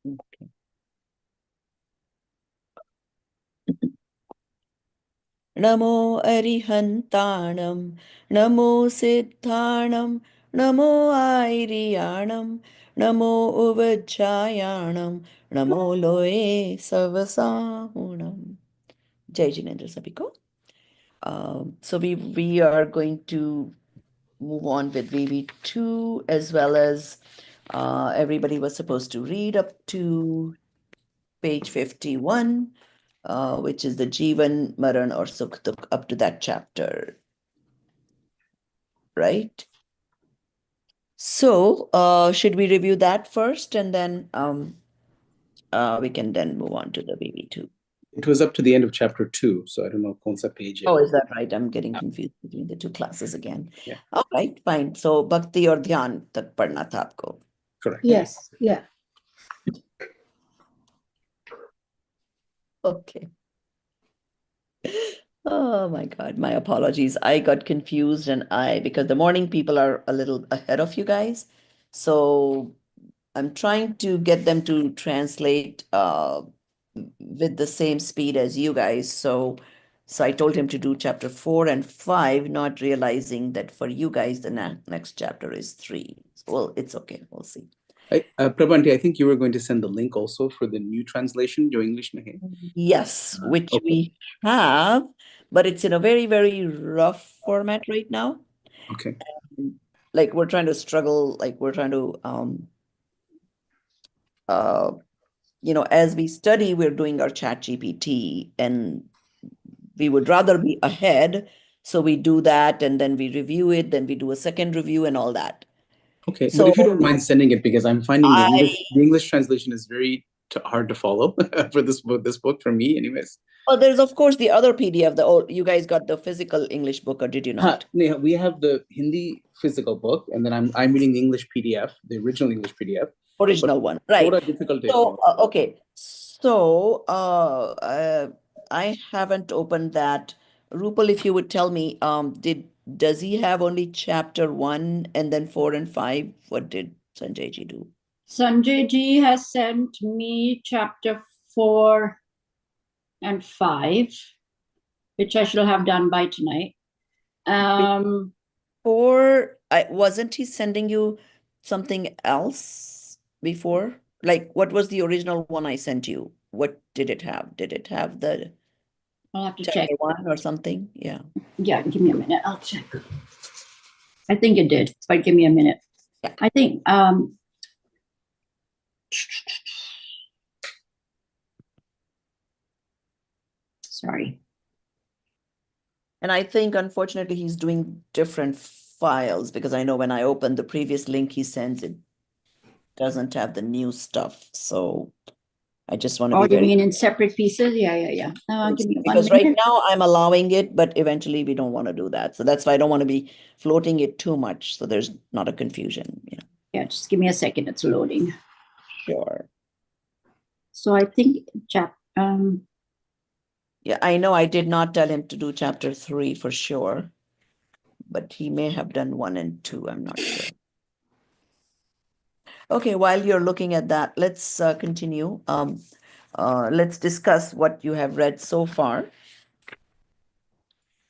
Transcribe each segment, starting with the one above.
Okay. Namo Arihantanam, Namo Siddhanam, Namo Airiyanam, Namo Uvajayanam, Namo Loe Savasahunam. Jai Jinendra Sabiko. So we are going to move on with VV2 as well as everybody was supposed to read up to page 51, which is the Jivan, Maran or Sukh Dukh up to that chapter, right? So should we review that first and then we can then move on to the VV2? It was up to the end of chapter 2, so I don't know kaun sa page hai. Oh, is that right? I'm getting confused between the two classes again. Yeah. All right, fine. So Bhakti or Dhyan tak padna tha aapko. Correct. Yes, yeah. Okay. Oh my God, my apologies. I got confused and because the morning people are a little ahead of you guys. So I'm trying to get them to translate with the same speed as you guys. So I told him to do chapter 4 and 5, not realizing that for you guys, the next chapter is 3. Well, it's okay. We'll see. Prabha, I think you were going to send the link also for the new translation, your English mein. Yes, which okay. we have, but it's in a very, very rough format right now. Okay. Like we're trying to struggle, like we're trying to as we study, we're doing our chat GPT and we would rather be ahead. So we do that and then we review it, then we do a second review and all that. Okay, So but if you don't mind sending it, because I'm finding the English translation is very hard to follow for this book for me anyways. Oh, there's of course the other PDF. You guys got the physical English book, or did you not? Neha, we have the Hindi physical book, and then I'm reading the English PDF, the original English PDF. Original one, right? Difficult. So okay, so I haven't opened that. Rupal, if you would tell me, does he have only chapter 1 and then 4 and 5? What did Sanjay ji do? Sanjay ji has sent me chapter 4 and 5, which I shall have done by tonight. Wasn't he sending you something else before? Like, what was the original one I sent you? What did it have? Did it have the I'll have to chapter check 1 or something? Yeah. Yeah, give me a minute. I'll check. I think it did, but give me a minute. Yeah. I think sorry. And I think, unfortunately, he's doing different files because I know when I open the previous link he sends, it doesn't have the new stuff. So I just want to be you mean in separate pieces? Yeah. Give me because right now I'm allowing it, but eventually we don't want to do that. So that's why I don't want to be floating it too much. So there's not a confusion. Yeah, just give me a second. It's loading. Sure. So I think yeah, I know I did not tell him to do chapter 3 for sure, but he may have done 1 and 2. I'm not sure. Okay, while you're looking at that, let's continue. Let's discuss what you have read so far.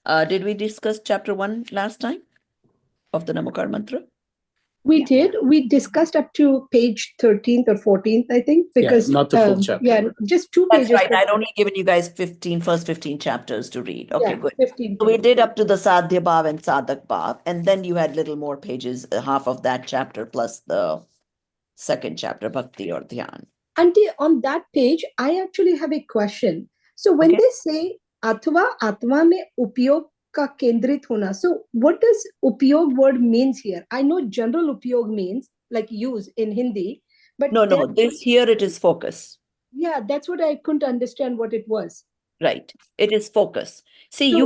Did we discuss chapter 1 last time of the Namakar mantra? We did. We discussed up to page 13th or 14th, I think, because not the full chapter. Yeah, just 2 That's pages. right. I'd only given you guys first 15 chapters to read. Okay, good. 15. So we did up to the Sadhya Bhav and Sadhak Bhav, and then you had little more pages, half of that chapter plus the second chapter, Bhakti or Dhyan. Auntie, on that page, I actually have a question. So when they say Athva Atma mein upyog ka kendrit hona, so what does upyog word means here? I know general upyog means like use in Hindi, but no, this here it is focus. Yeah, that's what I couldn't understand what it was. Right, it is focus. See, so,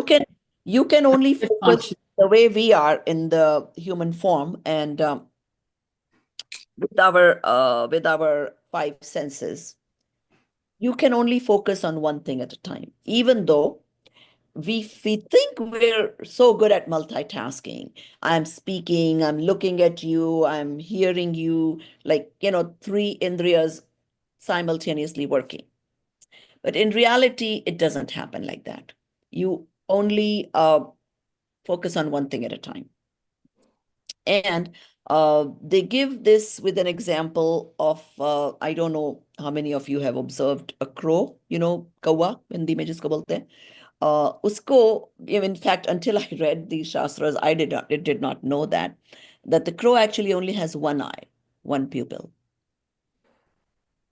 you can only focus the way we are in the human form and with our 5 senses. You can only focus on one thing at a time, even though we think we're so good at multitasking. I'm speaking, I'm looking at you, I'm hearing you, like, 3 indriyas simultaneously working. But in reality, it doesn't happen like that. You only focus on one thing at a time. And they give this with an example of, I don't know how many of you have observed a crow, kawa, Hindi mein jisko bolte hain. Usko, in fact, until I read these shastras, I did not know that the crow actually only has one eye, one pupil.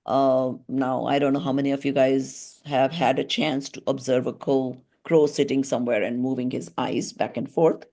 Now, I don't know how many of you guys have had a chance to observe a crow sitting somewhere and moving his eyes back and forth.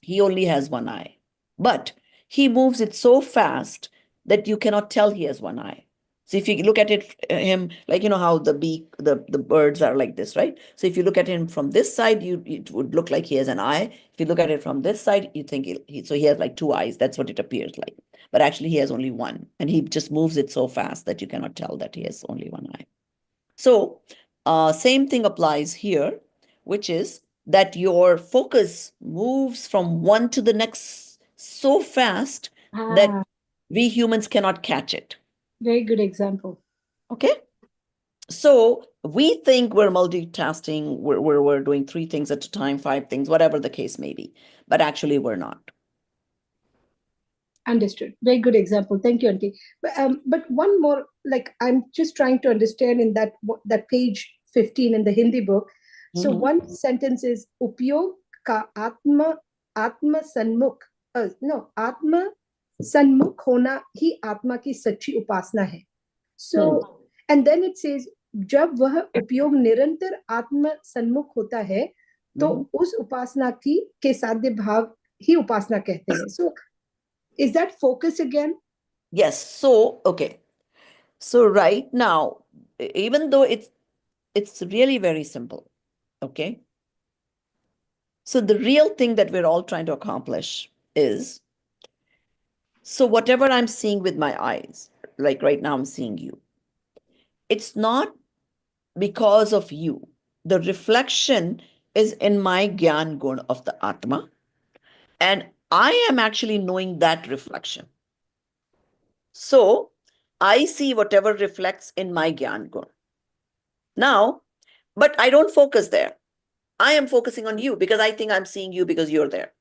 He only has one eye, but he moves it so fast that you cannot tell he has one eye. So if you look at him, like how the birds are like this, right? So if you look at him from this side, it would look like he has an eye. If you look at it from this side, you think so he has like two eyes. That's what it appears like. But actually he has only one, and he just moves it so fast that you cannot tell that he has only one eye. So same thing applies here, which is that your focus moves from one to the next so fast that we humans cannot catch it. Very good example. Okay. So we think we're multitasking, we're doing 3 things at a time, 5 things, whatever the case may be, but actually we're not. Understood. Very good example. Thank you, Auntie. But one more, like I'm just trying to understand in that page 15 in the Hindi book. So one sentence is उपयोग का आत्मा सन्मुख आत्मा सन्मुख होना ही आत्मा की सच्ची उपासना है. So and then it says जब वह उपयोग निरंतर आत्म सन्मुख होता है तो उस उपासना की के साध्य भाव ही उपासना कहते हैं. So is that focus again? Yes. So, okay. So right now, even though it's really very simple, okay? So the real thing that we're all trying to accomplish is, so whatever I'm seeing with my eyes, like right now I'm seeing you, it's not because of you. The reflection is in my Gyan Gun of the Atma, and I am actually knowing that reflection. So I see whatever reflects in my Gyan Gun. Now, but I don't focus there. I am focusing on you because I think I'm seeing you because you're there.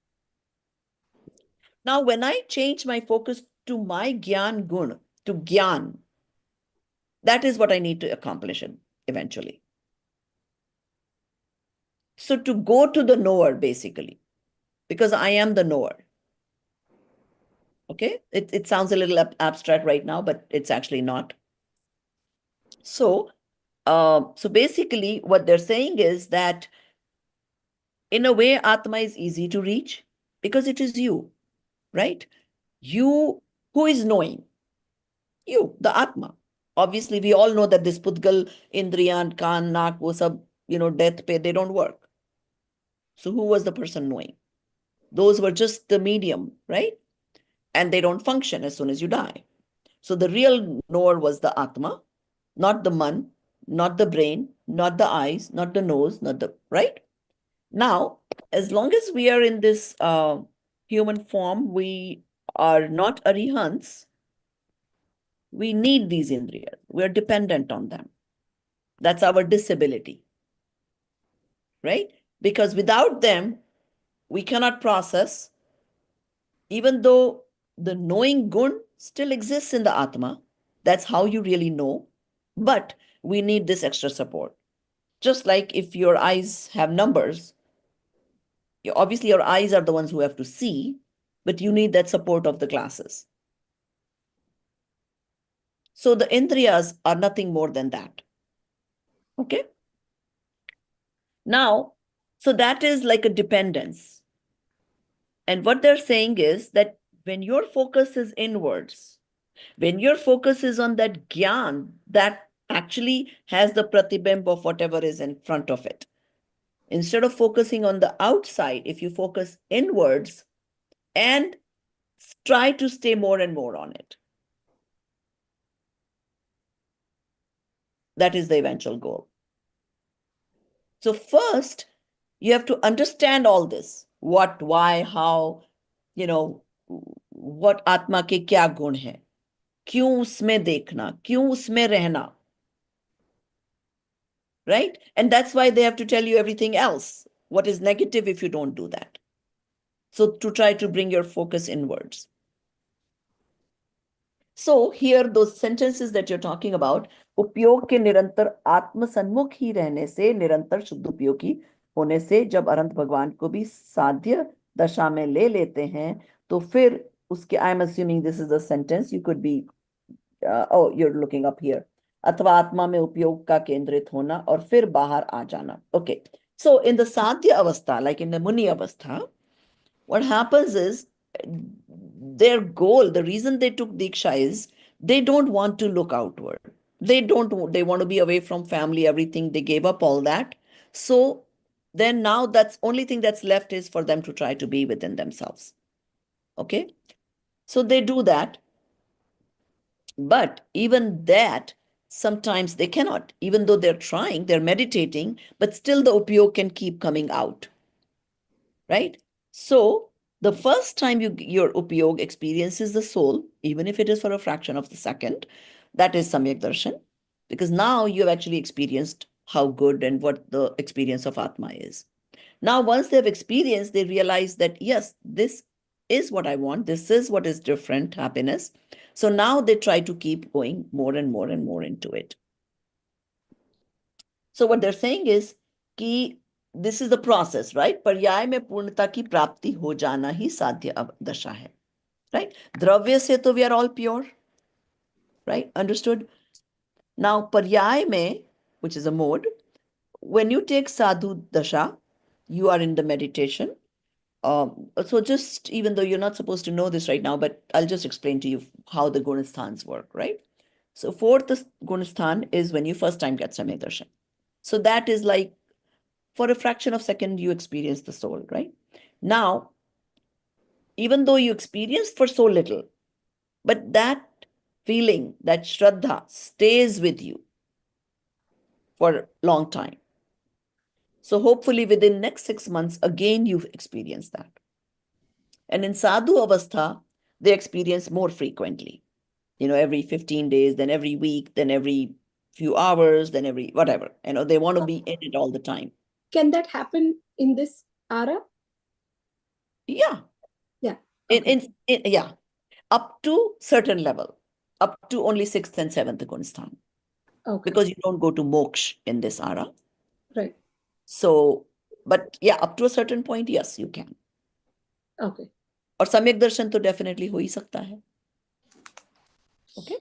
Now, when I change my focus to my Gyan Gun, to Gyan, that is what I need to accomplish eventually. So to go to the knower, basically, because I am the knower. Okay, it sounds a little abstract right now, but it's actually not. So, so basically what they're saying is that in a way, Atma is easy to reach because it is you, right? You, who is knowing? You, the Atma. Obviously, we all know that this Pudgal, Indriyan, Kan, Nak, wo sab, death pe, they don't work. So who was the person knowing? Those were just the medium, right? And they don't function as soon as you die. So the real knower was the Atma, not the man, not the brain, not the eyes, not the nose, not the, right? Now, as long as we are in this human form, we are not arihants. We need these indriyas. We're dependent on them. That's our disability, right? Because without them, we cannot process, even though the knowing gun still exists in the Atma. That's how you really know. But we need this extra support. Just like if your eyes have numbers, obviously your eyes are the ones who have to see, but you need that support of the glasses. So the indriyas are nothing more than that. Okay? Now, so that is like a dependence. And what they're saying is that when your focus is inwards, when your focus is on that gyan, that actually has the pratibimb of whatever is in front of it. Instead of focusing on the outside, if you focus inwards and try to stay more and more on it, that is the eventual goal. So first, you have to understand all this. What, why, how, what Atma ke kya gun hai. क्यों उसमें देखना, क्यों उसमें रहना, right? And that's why they have to tell you everything else, what is negative if you don't do that. So to try to bring your focus inwards. So here those sentences that you're talking about, उपयोग के निरंतर आत्म सन्मुख ही रहने से, निरंतर शुद्ध उपयोगी होने से, जब अनंत भगवान को भी साध्य दशा में ले लेते हैं, तो फिर उसके, I am assuming this is the sentence, you could be, oh, you're looking up here. अथवा आत्मा में उपयोग का केंद्रित होना और फिर बाहर आ जाना. Okay. So in the sadhya avastha, like in the muni avastha, what happens is their goal, the reason they took Diksha is they don't want to look outward. They want to be away from family, everything. They gave up all that. So then now that's only thing that's left is for them to try to be within themselves. Okay. So they do that. But even that, sometimes they cannot, even though they're trying, they're meditating, but still the upyog can keep coming out. Right? So the first time your upyog experiences the soul, even if it is for a fraction of the second, that is samyak darshan, because now you have actually experienced how good and what the experience of Atma is. Now, once they've experienced, they realize that, yes, this is what I want. This is what is different happiness. So now they try to keep going more and more and more into it. So what they're saying is कि this is the process, right? पर्याय में पूर्णता की प्राप्ति हो जाना ही साध्य दशा है, right? द्रव्य से तो we are all pure, right? Understood? Now पर्याय में, which is a mode, when you take sadhu dasha, you are in the meditation. So just, even though you're not supposed to know this right now, but I'll just explain to you how the gunasthans work, right? So fourth gunasthan is when you first time get samyak darshan. So that is like for a fraction of a second you experience the soul, right? Now, even though you experience for so little, but that feeling, that shraddha stays with you for a long time. So hopefully within next 6 months, again, you've experienced that. And in sadhu avastha, they experience more frequently, every 15 days, then every week, then every few hours, then every whatever, they want to be in it all the time. Can that happen in this ara? Yeah. Yeah. Okay. Yeah. Up to certain level, up to only 6th and 7th gunasthan. Okay. Because you don't go to moksha in this ara. Right. So, but yeah, up to a certain point, yes, you can. Okay. और सम्यक दर्शन तो definitely हो ही सकता है. Okay.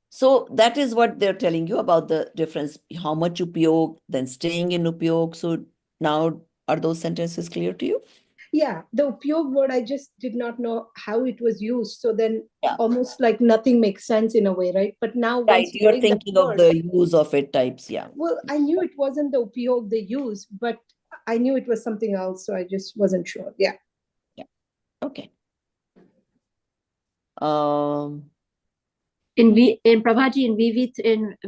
So that is what they're telling you about the difference, how much upyog, then staying in upyog. So now, are those sentences clear to you? Yeah, the upyog word, I just did not know how it was used. So then Yeah. almost like nothing makes sense in a way, right? But now Right, once you're thinking of the use of it types, yeah. Well, I knew it wasn't the upyog they use, but I knew it was something else, so I just wasn't sure. Yeah. Yeah. Okay. In Prabhaji, in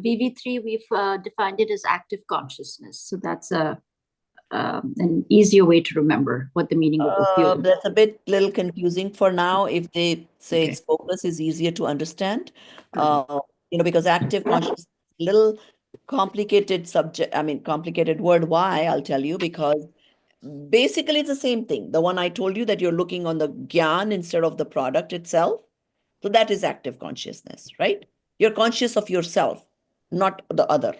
VV3, we've defined it as active consciousness. So that's an easier way to remember what the meaning of upyog is. That's a little confusing for now. If they say its focus is easier to understand, because active consciousness is a little complicated subject. I mean, complicated word. Why? I'll tell you, because basically it's the same thing. The one I told you, that you're looking on the gyan instead of the product itself. So that is active consciousness, right? You're conscious of yourself, not the other.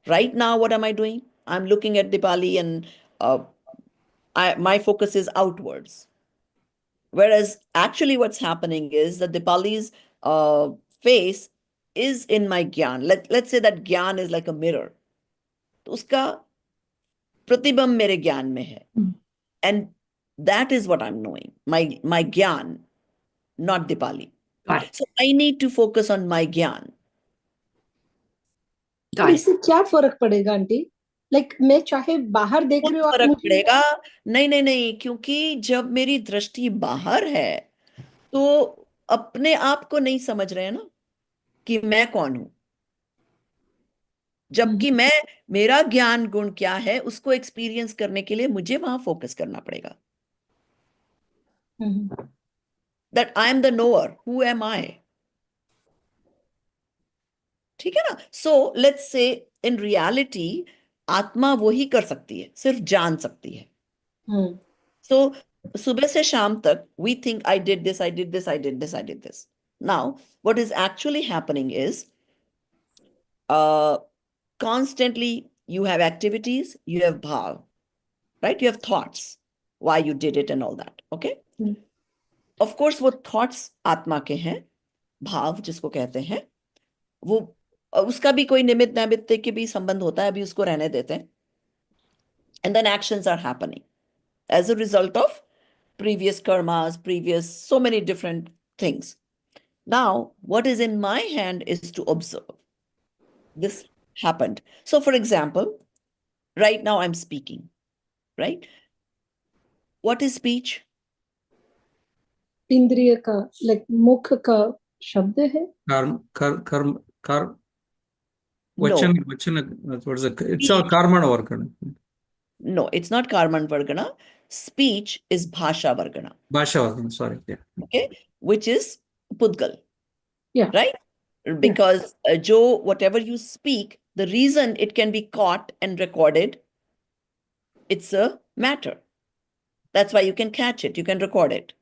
Right now, what am I doing? I'm looking at Dipali and my focus is outwards. Whereas actually what's happening is that Dipali's face is in my gyan. Let's say that gyan is like a mirror. तो उसका प्रतिबिंब मेरे ज्ञान में है. And that is what I'm knowing. My gyan, not Dipali. Got it. So I need to focus on my gyan. Got it. इससे क्या फर्क पड़ेगा आंटी? लाइक मैं चाहे बाहर देख रही हूँ, फर्क पड़ेगा? नहीं, क्योंकि जब मेरी दृष्टि बाहर है तो अपने आप को नहीं समझ रहे हैं ना कि मैं कौन हूं. जबकि मेरा ज्ञान गुण क्या है उसको एक्सपीरियंस करने के लिए मुझे वहां फोकस करना पड़ेगा. that I'm the knower. Who am I? ठीक है ना? So let's say in reality, आत्मा वो ही कर सकती है, सिर्फ जान सकती है. So सुबह से शाम तक we think I did this, I did this, I did this, I did this. Now, what is actually happening is constantly you have activities, you have bhav, right? You have thoughts, why you did it and all that. Okay. Of course, वो thoughts आत्मा के हैं, भाव जिसको कहते हैं, वो उसका भी कोई निमित्त नैमित्त के भी संबंध होता है, अभी उसको रहने देते हैं. And then actions are happening as a result of previous karmas, previous so many different things. Now, what is in my hand is to observe. This happened. So, for example, right now I'm speaking, right? What is speech? इंद्रिय का, like मुख का शब्द है. कर्म No. Vachana, what is it? It's all karmana vargana. No, it's not karman vargana. Speech is bhasha vargana. Bhasha vargana, sorry. Yeah. Okay, which is pudgal. Yeah. Right? Because jo, whatever you speak, the reason it can be caught and recorded, it's a matter. That's why you can catch it, you can record it.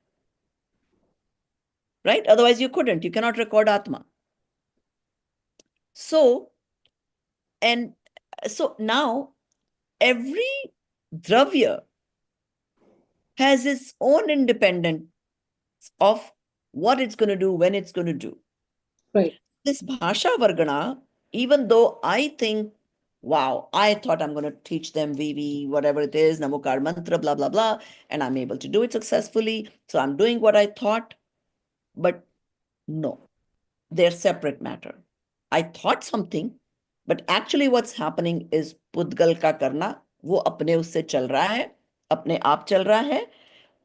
Right? Otherwise you couldn't. You cannot record Atma. So now every dravya has its own independence of what it's going to do, when it's going to do. Right. This bhasha vargana, even though I think, wow, I thought I'm going to teach them VV, whatever it is, Namokar mantra, blah, blah, blah, and I'm able to do it successfully. So I'm doing what I thought, but no, they're separate matter. I thought something, but actually what's happening is pudgal ka karna, wo apne usse chal raha hai, apne aap chal raha hai.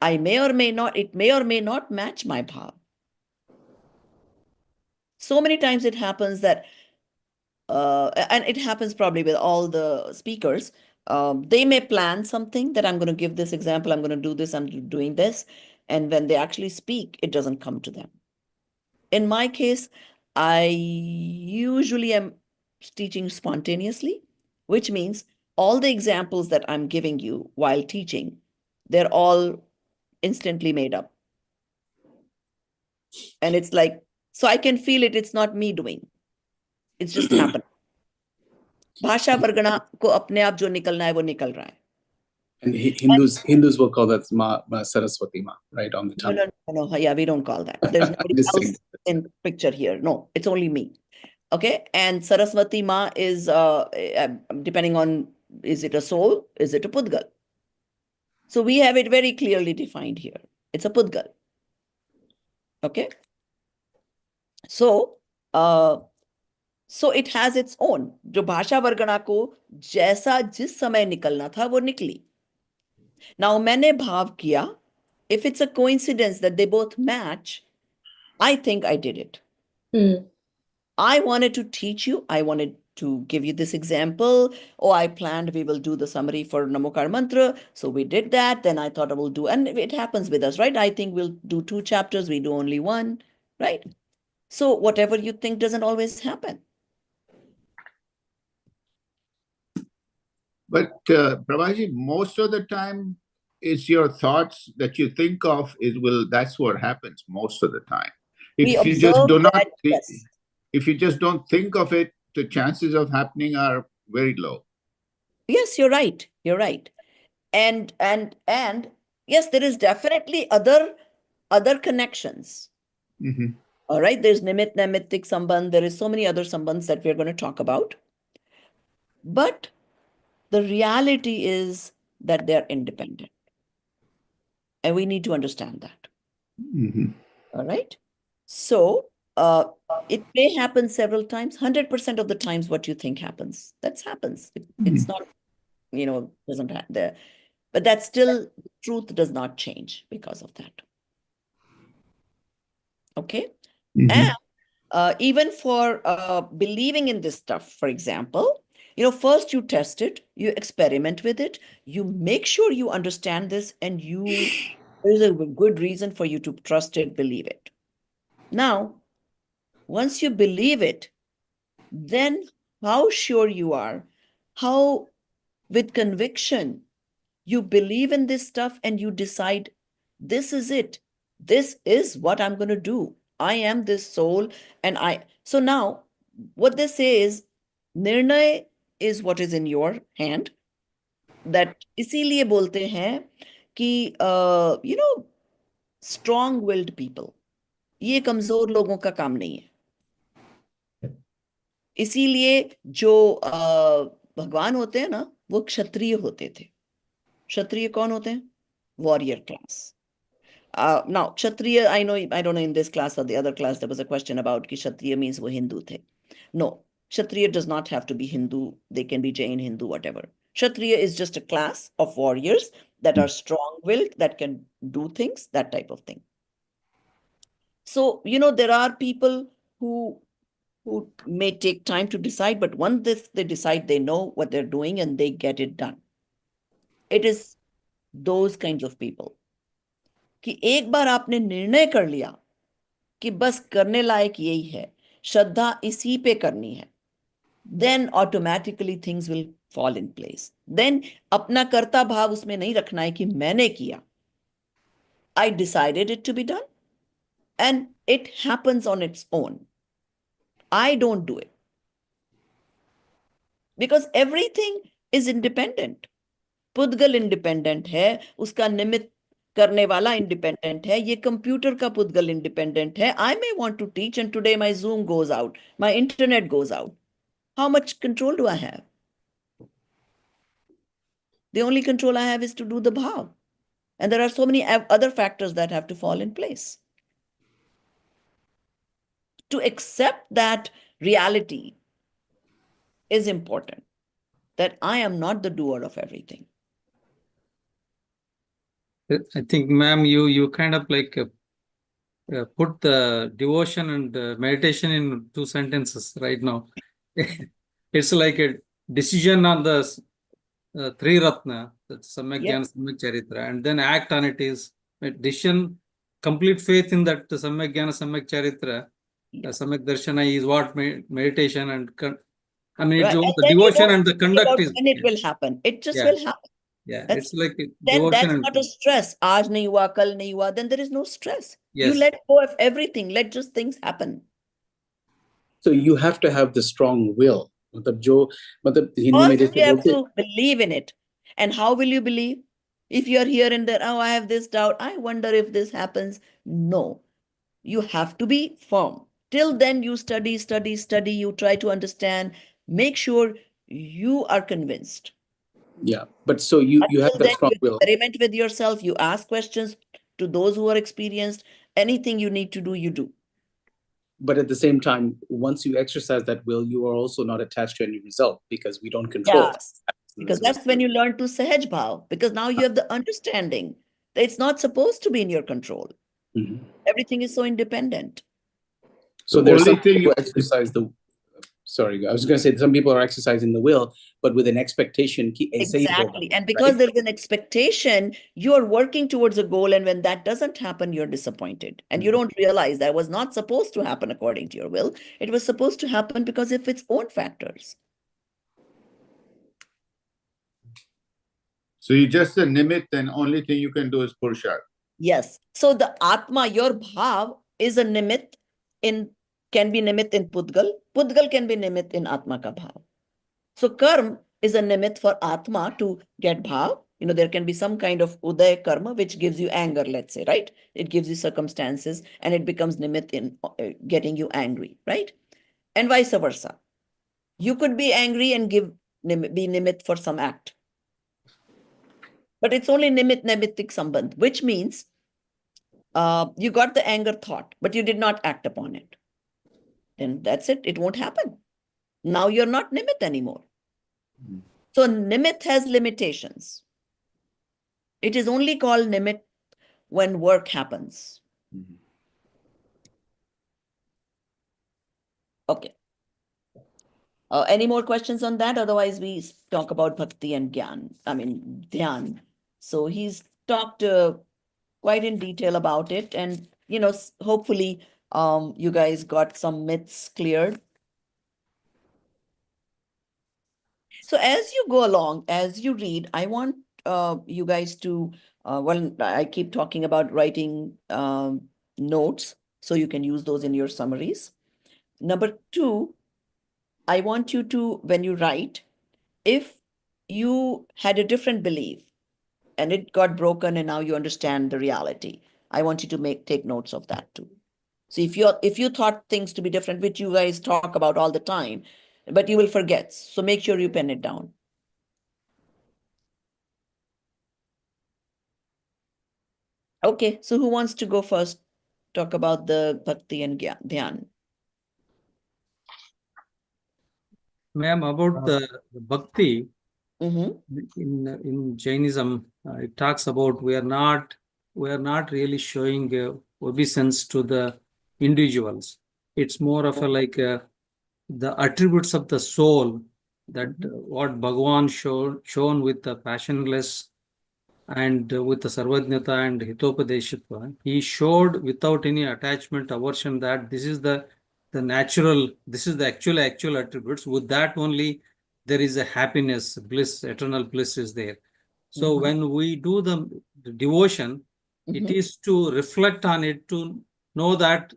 I may or may not, it may or may not match my bhav. So many times it happens that, and it happens probably with all the speakers, they may plan something that I'm going to give this example, I'm going to do this, I'm doing this. And when they actually speak, it doesn't come to them. In my case, I usually am teaching spontaneously, which means all the examples that I'm giving you while teaching, they're all instantly made up. And it's like, so I can feel it, it's not me doing. It's just happening. Bhasha vargana ko apne aap jo nikalna hai, wo nikal raha hai. And Hindus will call that Ma Saraswati Ma, right, on the tongue. No, yeah, we don't call that. There's nobody else in picture here. No, it's only me. Okay, and Saraswati Ma is, depending on, is it a soul? Is it a pudgal? So we have it very clearly defined here. It's a pudgal. Okay. So it has its own. जो भाषा वर्गणा को जैसा जिस समय निकलना था वो निकली. Now मैंने भाव किया. If it's a coincidence that they both match, I think I did it. I wanted to teach you. I wanted to give you this example. Oh, I planned we will do the summary for Namokar mantra. So we did that. Then I thought I will do, and it happens with us, right? I think we'll do 2 chapters. We do only 1, right? So whatever you think doesn't always happen. But Prabhaji, most of the time, it's your thoughts that you think of that's what happens most of the time. If you just do not, if you just don't think of it, the chances of happening are very low. Yes, you're right. You're right. And yes, there is definitely other connections. All right. There's nimit, naimittik sambandh. There is so many other sambandhs that we're going to talk about. But the reality is that they're independent. And we need to understand that. All right. So it may happen several times. 100% of the times what you think happens. That happens. It's not, doesn't have there. But that still, truth does not change because of that. Okay. And even for believing in this stuff, for example, first you test it, you experiment with it, you make sure you understand this, and you There's a good reason for you to trust it, believe it. Now, once you believe it, then how sure you are, how with conviction you believe in this stuff and you decide, this is it. This is what I'm going to do. I am this soul. So now what they say is, Nirnay is what is in your hand. That इसीलिए बोलते हैं कि strong willed people, ये कमजोर लोगों का काम नहीं है. इसीलिए जो भगवान होते हैं ना, वो क्षत्रिय होते थे. क्षत्रिय कौन होते हैं? Warrior class. Now, Kshatriya, I don't know in this class or the other class, there was a question about ki Kshatriya means wo Hindu the. No, Kshatriya does not have to be Hindu. They can be Jain, Hindu, whatever. Kshatriya is just a class of warriors that are strong-willed, that can do things, that type of thing. So, there are people who may take time to decide, but once they decide, they know what they're doing and they get it done. It is those kinds of people. कि एक बार आपने निर्णय कर लिया कि बस करने लायक यही है, श्रद्धा इसी पे करनी है, then automatically things will fall in place. Then अपना कर्ता भाव उसमें नहीं रखना है कि मैंने किया. I decided it to be done and it happens on its own. I don't do it. Because everything is independent. पुद्गल इंडिपेंडेंट है, उसका निमित्त करने वाला इंडिपेंडेंट है, ये कंप्यूटर का पुद्गल इंडिपेंडेंट है. I may want to teach and today my Zoom goes out, my internet goes out. How much control do I have? The only control I have is to do the bhav. And there are so many other factors that have to fall in place. To accept that reality is important, that I am not the doer of everything. I think, ma'am, you kind of like put the devotion and meditation in 2 sentences right now. It's like a decision on the Three Ratna, that's Samyak Jnana, Samyak Charitra, and then act on it is a decision, complete faith in that Samyak Jnana, Samyak Charitra, Samyak Darshana is what meditation and I mean, right. It's the devotion and the conduct is. And it will happen. It just will happen. Yeah, it's like then that's not a stress. Aaj nahi hua, kal nahi hua. Then there is no stress. Yes. You let go of everything. Let just things happen. So you have to have the strong will. First, you have to believe in it. And how will you believe? If you are here and there, oh, I have this doubt, I wonder if this happens. No, you have to be firm. Till then, you study, you try to understand, make sure you are convinced. Yeah, but so you have that strong will. Experiment with yourself, you ask questions to those who are experienced. Anything you need to do, you do. But at the same time, once you exercise that will, you are also not attached to any result because we don't control. Yes, because that's when you learn to Sahaj Bhav, because now you have the understanding that it's not supposed to be in your control. Mm-hmm. Everything is so independent. So there's some people who exercise the. Sorry, I was going to say some people are exercising the will, but with an expectation. Exactly. And because there's an expectation, you're working towards a goal. And when that doesn't happen, you're disappointed. And you don't realize that was not supposed to happen according to your will. It was supposed to happen because of its own factors. So you just a nimit, and only thing you can do is purusharth. Yes. So the Atma, your bhav, is a nimit can be nimit in Pudgal. Pudgal can be nimit in Atma ka bhav. So karma is a nimit for Atma to get bhav. There can be some kind of uday karma which gives you anger, let's say, right? It gives you circumstances and it becomes nimit in getting you angry, right? And vice versa. You could be angry and be nimit for some act. But it's only nimit nimittik sambandh, which means you got the anger thought, but you did not act upon it. Then that's it. It won't happen. Now you're not nimit anymore. So nimit has limitations. It is only called nimit when work happens. Okay. Any more questions on that? Otherwise, we talk about bhakti and dhyan. So he's talked quite in detail about it. And, hopefully, you guys got some myths cleared. So as you go along, as you read, I want you guys to, I keep talking about writing notes, so you can use those in your summaries. Number two, I want you to, when you write, if you had a different belief and it got broken and now you understand the reality, I want you to take notes of that too. So if you thought things to be different, which you guys talk about all the time, but you will forget. So make sure you pen it down. Okay, so who wants to go first? Talk about the bhakti and dhyan. Ma'am, about the bhakti, Mm-hmm. in Jainism, it talks about we are not really showing obeisance to the individuals. It's more of a like the attributes of the soul that what Bhagavan shown with the passionless and with the Sarvajnata and Hitopadeshitva, he showed without any attachment, aversion, that this is the natural, this is the actual attributes. With that only, there is a happiness, bliss, eternal bliss is there. So when we do the devotion, it is to reflect on it, to know that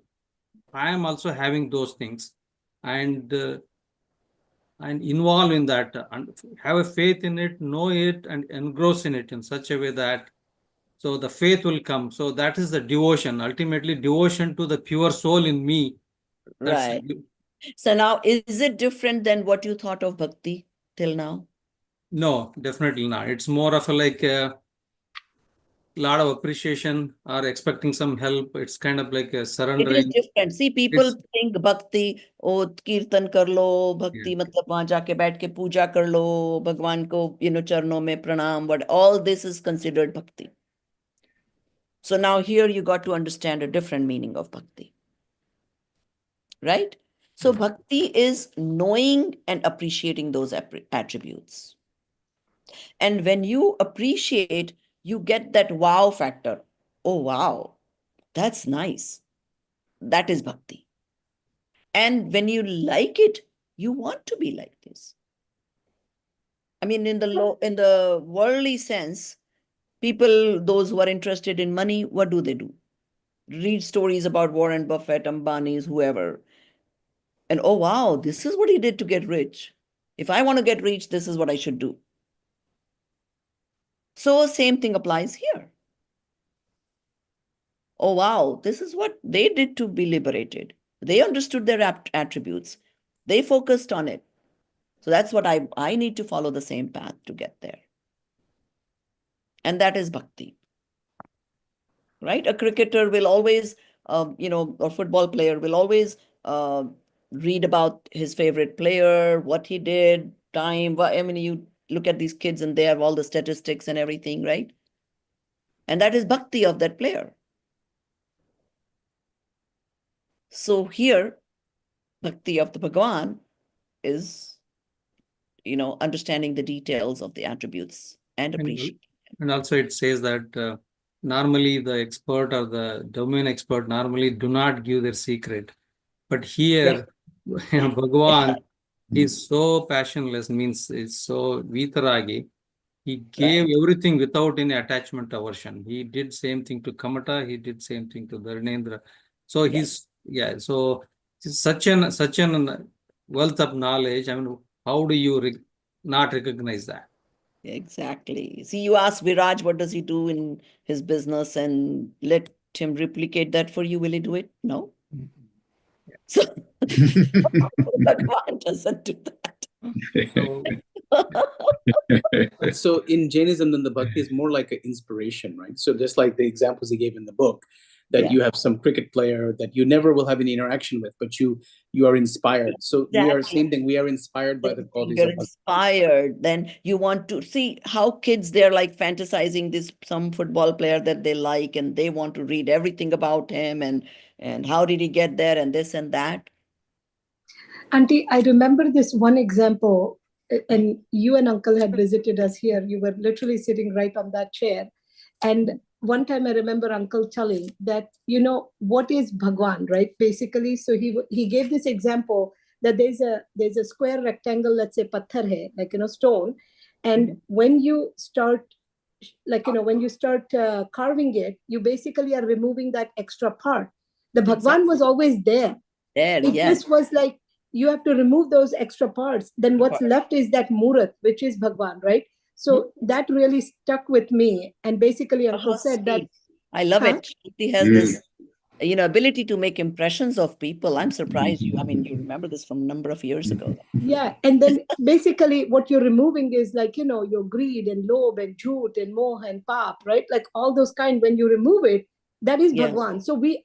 I am also having those things, and involve in that, and have a faith in it, know it, and engross in it in such a way that so the faith will come. So that is the devotion, ultimately devotion to the pure soul in me. Right. So now, is it different than what you thought of bhakti till now? No, definitely not. It's more of a like a lot of appreciation or expecting some help. It's kind of like a surrendering. It is different. See, people think bhakti, oh, kirtan kar lo, bhakti matlab wahan jaake baith ke puja kar lo, Bhagwan ko, charnon mein pranam, but all this is considered bhakti. So now here you got to understand a different meaning of bhakti. Right? So bhakti is knowing and appreciating those attributes. And when you appreciate, you get that wow factor. Oh, wow, that's nice. That is bhakti. And when you like it, you want to be like this. I mean, in the worldly sense, people, those who are interested in money, what do? Read stories about Warren Buffett, Ambani's, whoever. And oh, wow, this is what he did to get rich. If I want to get rich, this is what I should do. So same thing applies here. Oh, wow, this is what they did to be liberated. They understood their attributes. They focused on it. So that's what I need to follow the same path to get there. And that is bhakti. Right? A cricketer will always, or football player will always read about his favorite player, what he did, time. I mean, you look at these kids and they have all the statistics and everything, right? And that is bhakti of that player. So here, bhakti of the Bhagwan is, understanding the details of the attributes and appreciating. And also it says that normally the expert or the domain expert normally do not give their secret. But here, Bhagwan is so passionless, means it's so vitaragi. He gave everything without any attachment aversion. He did same thing to Kamata. He did same thing to Dharanendra. So he's so it's such an wealth of knowledge. I mean, how do you not recognize that? Exactly. See, you ask Viraj, what does he do in his business, and let him replicate that for you. Will he do it? No. So Bhagwan doesn't do that. So in Jainism, then the bhakti is more like an inspiration, right? So just like the examples he gave in the book, that you have some cricket player that you never will have any interaction with, but you are inspired. So we are same thing. We are inspired by the qualities of inspired. Then you want to see how kids, they're like fantasizing this some football player that they like, and they want to read everything about him and how did he get there and this and that. Auntie, I remember this one example, and you and Uncle had visited us here. You were literally sitting right on that chair. And one time I remember uncle telling that, you know, what is Bhagwan, right? Basically, so he gave this example that there's a square rectangle, let's say pathar hai, like, you know, stone. And when you start, like, you know, when you start carving it, you basically are removing that extra part. The Bhagwan was always there. It just was like, you have to remove those extra parts. Then what's left is that Murat, which is Bhagwan, right? So that really stuck with me. And basically, uncle said that. I love it. He has this, you know, ability to make impressions of people. I'm surprised you. I mean, you remember this from a number of years ago. Yeah. And then basically what you're removing is, like, you know, your greed and lobe and jhoot and moh and pap, right? Like all those kind, when you remove it, that is Bhagwan. So we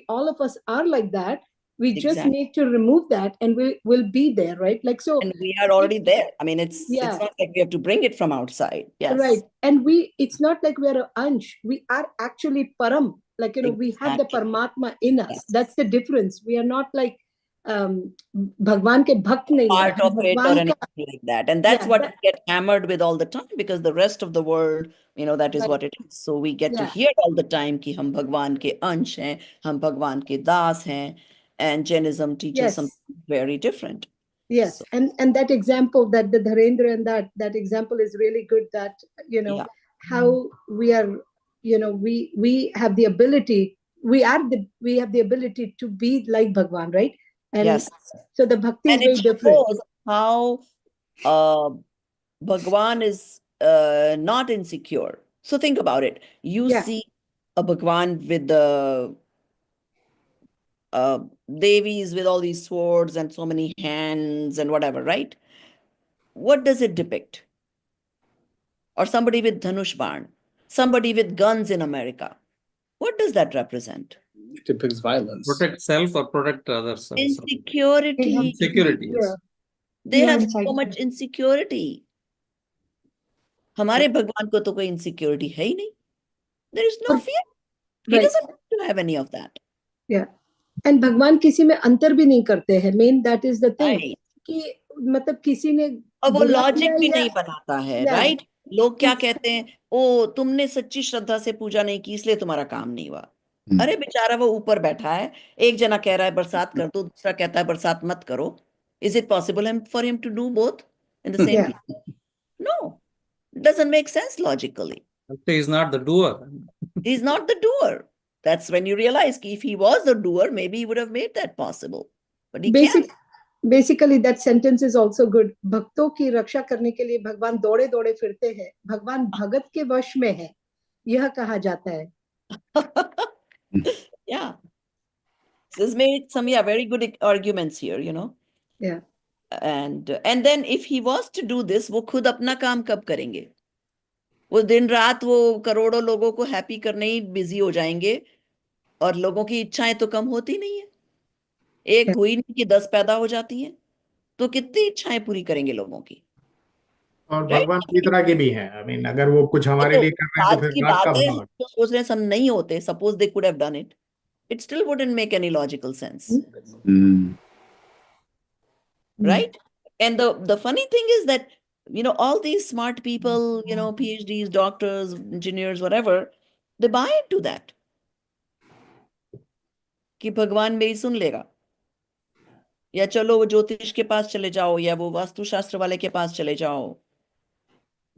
all of us are like that. We just need to remove that and we will be there, right? Like, so. And we are already there. I mean, it's not like we have to bring it from outside. Yes. Right. And it's not like we're an ansh. We are actually param. Like, you know, we have the Paramatma in us. That's the difference. We are not like Bhagwan ke bhakt nahi hai. Part of it or anything like that. And that's what we get hammered with all the time, because the rest of the world, you know, that is what it is. So we get to hear all the time ki hum Bhagwan ke ansh hain, hum Bhagwan ke das hain, and Jainism teaches something very different. Yes. So. And that example, that the Dharendra, and that example is really good, that, you know, how we are, you know, we have the ability, we have the ability to be like Bhagwan, right? And so the bhakti is very different. How Bhagwan is not insecure. So think about it. You see a Bhagwan with the Devis with all these swords and so many hands and whatever, right? What does it depict? Or somebody with Dhanush Ban, somebody with guns in America. What does that represent? It depicts violence. Protect self or protect others. Insecurity. Insecurity, yes. They have so much insecurity. हमारे भगवान को तो कोई insecurity है ही नहीं. There is no fear. He doesn't have any of that. Yeah. And भगवान किसी में अंतर भी नहीं करते हैं. Main that is the thing. कि मतलब किसी ने और वो लॉजिक भी नहीं बनाता है, राइट? लोग क्या कहते हैं, ओ तुमने सच्ची श्रद्धा से पूजा नहीं की इसलिए तुम्हारा काम नहीं हुआ. अरे बेचारा वो ऊपर बैठा है, एक जना कह रहा है बरसात कर दो, दूसरा कहता है बरसात मत करो. Is it possible for him to do both in the same time? No, it doesn't make sense logically. He's not the doer. He's not the doer. That's when you realize if he was the doer, maybe he would have made that possible. But he can't. Basically, that sentence is also good. भक्तों की रक्षा करने के लिए भगवान दौड़े दौड़े फिरते हैं. भगवान भगत के वश में है, यह कहा जाता है. Yeah. So he's made some very good arguments here, you know. Yeah. And then if he was to do this, वो खुद अपना काम कब करेंगे? वो दिन रात वो करोड़ों लोगों को हैप्पी करने ही बिजी हो जाएंगे और लोगों की इच्छाएं तो कम होती नहीं है. एक हुई नहीं कि 10 पैदा हो जाती हैं, तो कितनी इच्छाएं पूरी करेंगे लोगों की. और भगवान की तरह के भी हैं. I mean, अगर वो कुछ हमारे लिए कर रहे हैं तो फिर रात का भाव. तो सोच रहे हैं सब नहीं होते, suppose they could have done it, it still wouldn't make any logical sense. Right? And the funny thing is that, you know, all these smart people, you know, PhDs, doctors, engineers, whatever, they buy into that. कि भगवान मेरी सुन लेगा, या चलो वो ज्योतिष के पास चले जाओ, या वो वास्तुशास्त्र वाले के पास चले जाओ.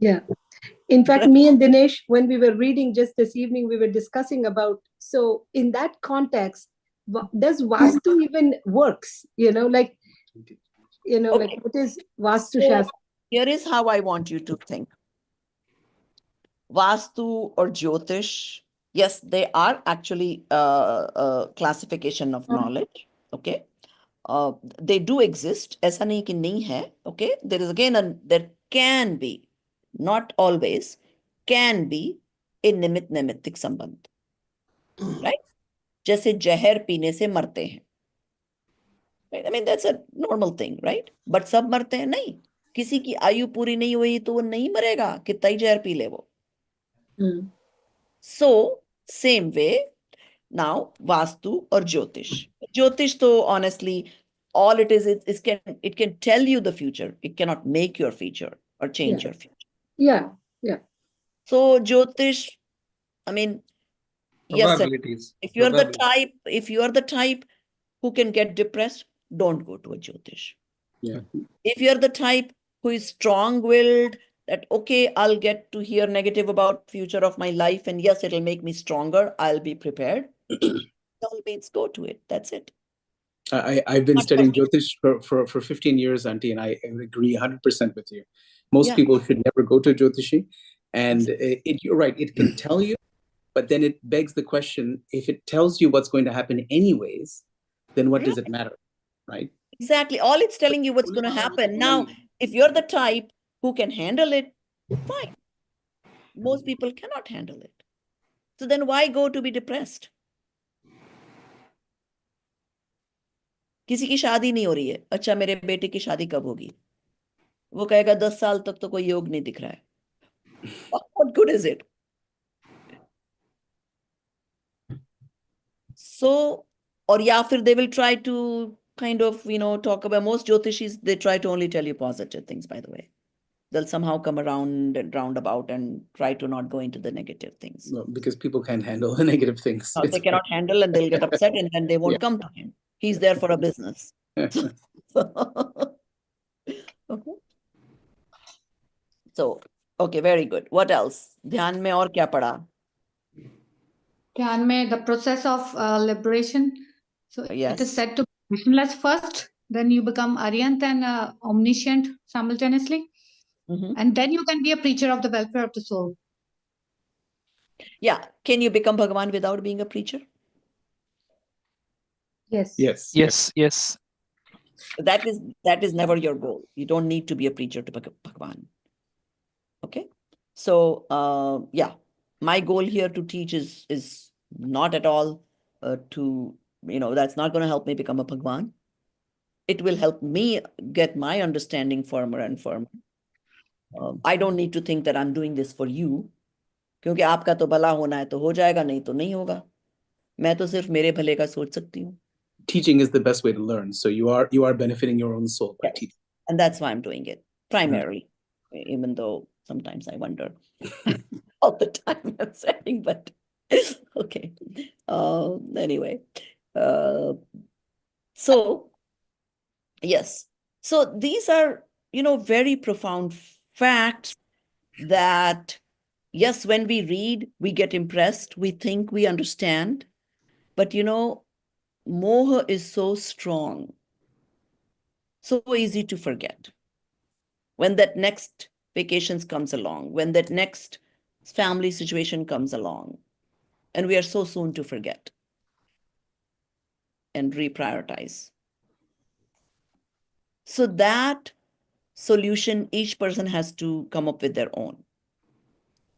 Yeah. In fact, me and Dinesh, when we were reading just this evening, we were discussing about, so in that context, does Vastu even works? You know, like, you know, like what is Vastu Shastra? Here is how I want you to think. Vastu or Jyotish, yes, they are actually a classification of knowledge. Okay. They do exist. ऐसा नहीं कि नहीं है. Okay. There is again, there can be, not always, can be a निमित्त नैमित्तिक संबंध. Right? जैसे जहर पीने से मरते हैं. Right? I mean, that's a normal thing, right? But सब मरते हैं नहीं. किसी की आयु पूरी नहीं हुई तो वो नहीं मरेगा, कितना ही जहर पी ले वो. So, same way, now, Vastu or Jyotish. Jyotish, though, honestly, all it is, it can tell you the future. It cannot make your future or change your future. Yeah, yeah. So, Jyotish, I mean, yes, sir. Probabilities. If you are the Probability. type who can get depressed, don't go to a Jyotish. Yeah. If you're the type who is strong-willed, that, okay, I'll get to hear negative about future of my life, and yes, it'll make me stronger, I'll be prepared. All means go to it. That's it. I've been studying Jyotish for 15 years, Auntie, and I agree 100% with you. Most people should never go to Jyotishi. And you're right, it can tell you, but then it begs the question, if it tells you what's going to happen anyways, then what does it matter, right? Exactly. All it's telling you what's going to happen. Now, if you're the type who can handle it, fine. Most people cannot handle it. So then why go to be depressed? किसी की शादी नहीं हो रही है, अच्छा मेरे बेटे की शादी कब होगी? वो कहेगा 10 साल तक तो कोई योग नहीं दिख रहा है. What good is it? So, or yeah, they will try to kind of, talk about, most Jyotishis, they try to only tell you positive things, by the way. They'll somehow come around and roundabout and try to not go into the negative things. No, because people can't handle the negative things. No, they cannot handle, and they'll get upset, and then they won't come to him. He's there for a business. Okay. So, okay, very good. What else? ध्यान में और क्या पढ़ा? ध्यान में the process of liberation. So it is said to be visionless first, then you become Aryant and omniscient simultaneously. And then you can be a preacher of the welfare of the soul. Yeah. Can you become Bhagavan without being a preacher? Yes. Yes. Yes. Yes. That is never your goal. You don't need to be a preacher to Bhagavan. Okay. So, yeah, my goal here to teach is not at all to, that's not going to help me become a Bhagavan. It will help me get my understanding firmer and firmer. I don't need to think that I'm doing this for you. क्योंकि आपका तो भला होना है तो हो जाएगा, नहीं तो नहीं होगा. मैं तो सिर्फ मेरे भले का सोच सकती हूँ. Teaching is the best way to learn. So you are benefiting your own soul by teaching. And that's why I'm doing it primarily, even though sometimes I wonder all the time I'm saying, but okay. Anyway, so yes. So these are, very profound facts that, yes, when we read, we get impressed, we think we understand, but moha is so strong, so easy to forget. When that next vacations comes along, when that next family situation comes along, and we are so soon to forget and reprioritize. So that solution, each person has to come up with their own.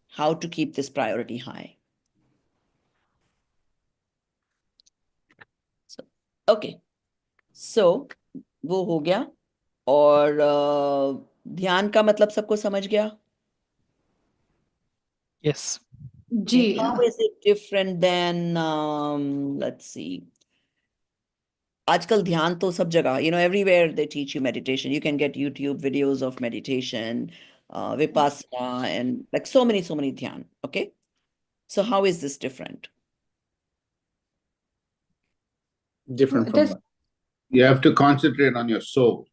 How to keep this priority high. So, okay. So, वो हो गया. और ध्यान का मतलब सबको समझ गया? Yes. Ji. How is it different than, let's see. आजकल ध्यान तो सब जगह, everywhere they teach you meditation. You can get YouTube videos of meditation, vipassana, and like so many dhyan. Okay. So how is this different? Different from what? You have to concentrate on your soul.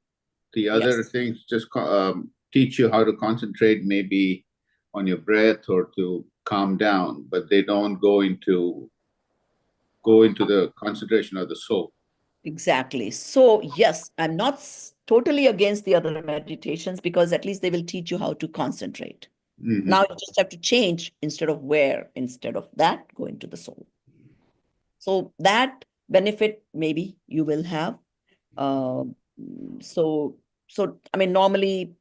The other things just teach you how to concentrate maybe on your breath or to calm down, but they don't go into the concentration of the soul. Exactly. So yes, I'm not totally against the other meditations, because at least they will teach you how to concentrate. Now you just have to change, instead of that, go into the soul. So that benefit maybe you will have. So I mean, normally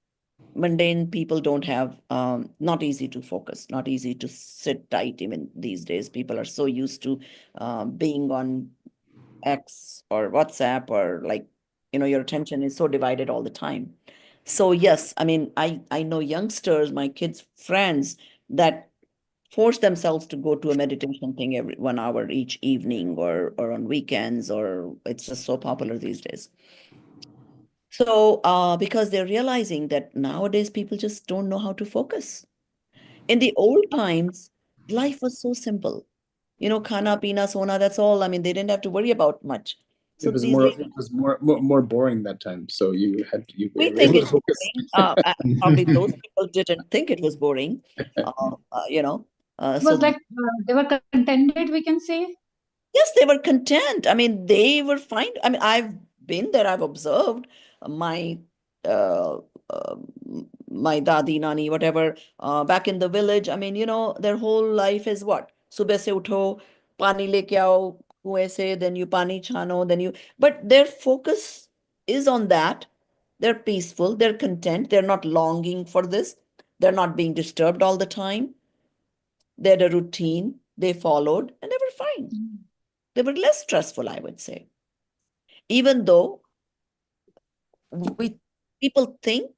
mundane people don't have, not easy to focus, not easy to sit tight. Even these days, people are so used to being on X or WhatsApp, or your attention is so divided all the time. So yes, I mean, I know youngsters, my kids' friends, that force themselves to go to a meditation thing every 1 hour each evening, or on weekends, or it's just so popular these days. So because they're realizing that nowadays people just don't know how to focus. In the old times, life was so simple. You know, khana, pina, sona, that's all. I mean, they didn't have to worry about much. So it was more boring that time. So you we were think able it's to focus. boring. Probably those people didn't think it was boring. You know, It was like they were contented, we can say. Yes, they were content. I mean, they were fine. I mean, I've been there. I've observed my uh, uh, my dadi, nani, whatever, back in the village. I mean, you know, their whole life is what? Subah se utho, pani leke aao, kuएं se, then you pani chano, then you. But their focus is on that. They're peaceful. They're content. They're not longing for this. They're not being disturbed all the time. They had a routine. They followed, and they were fine. They were less stressful, I would say. Even though people think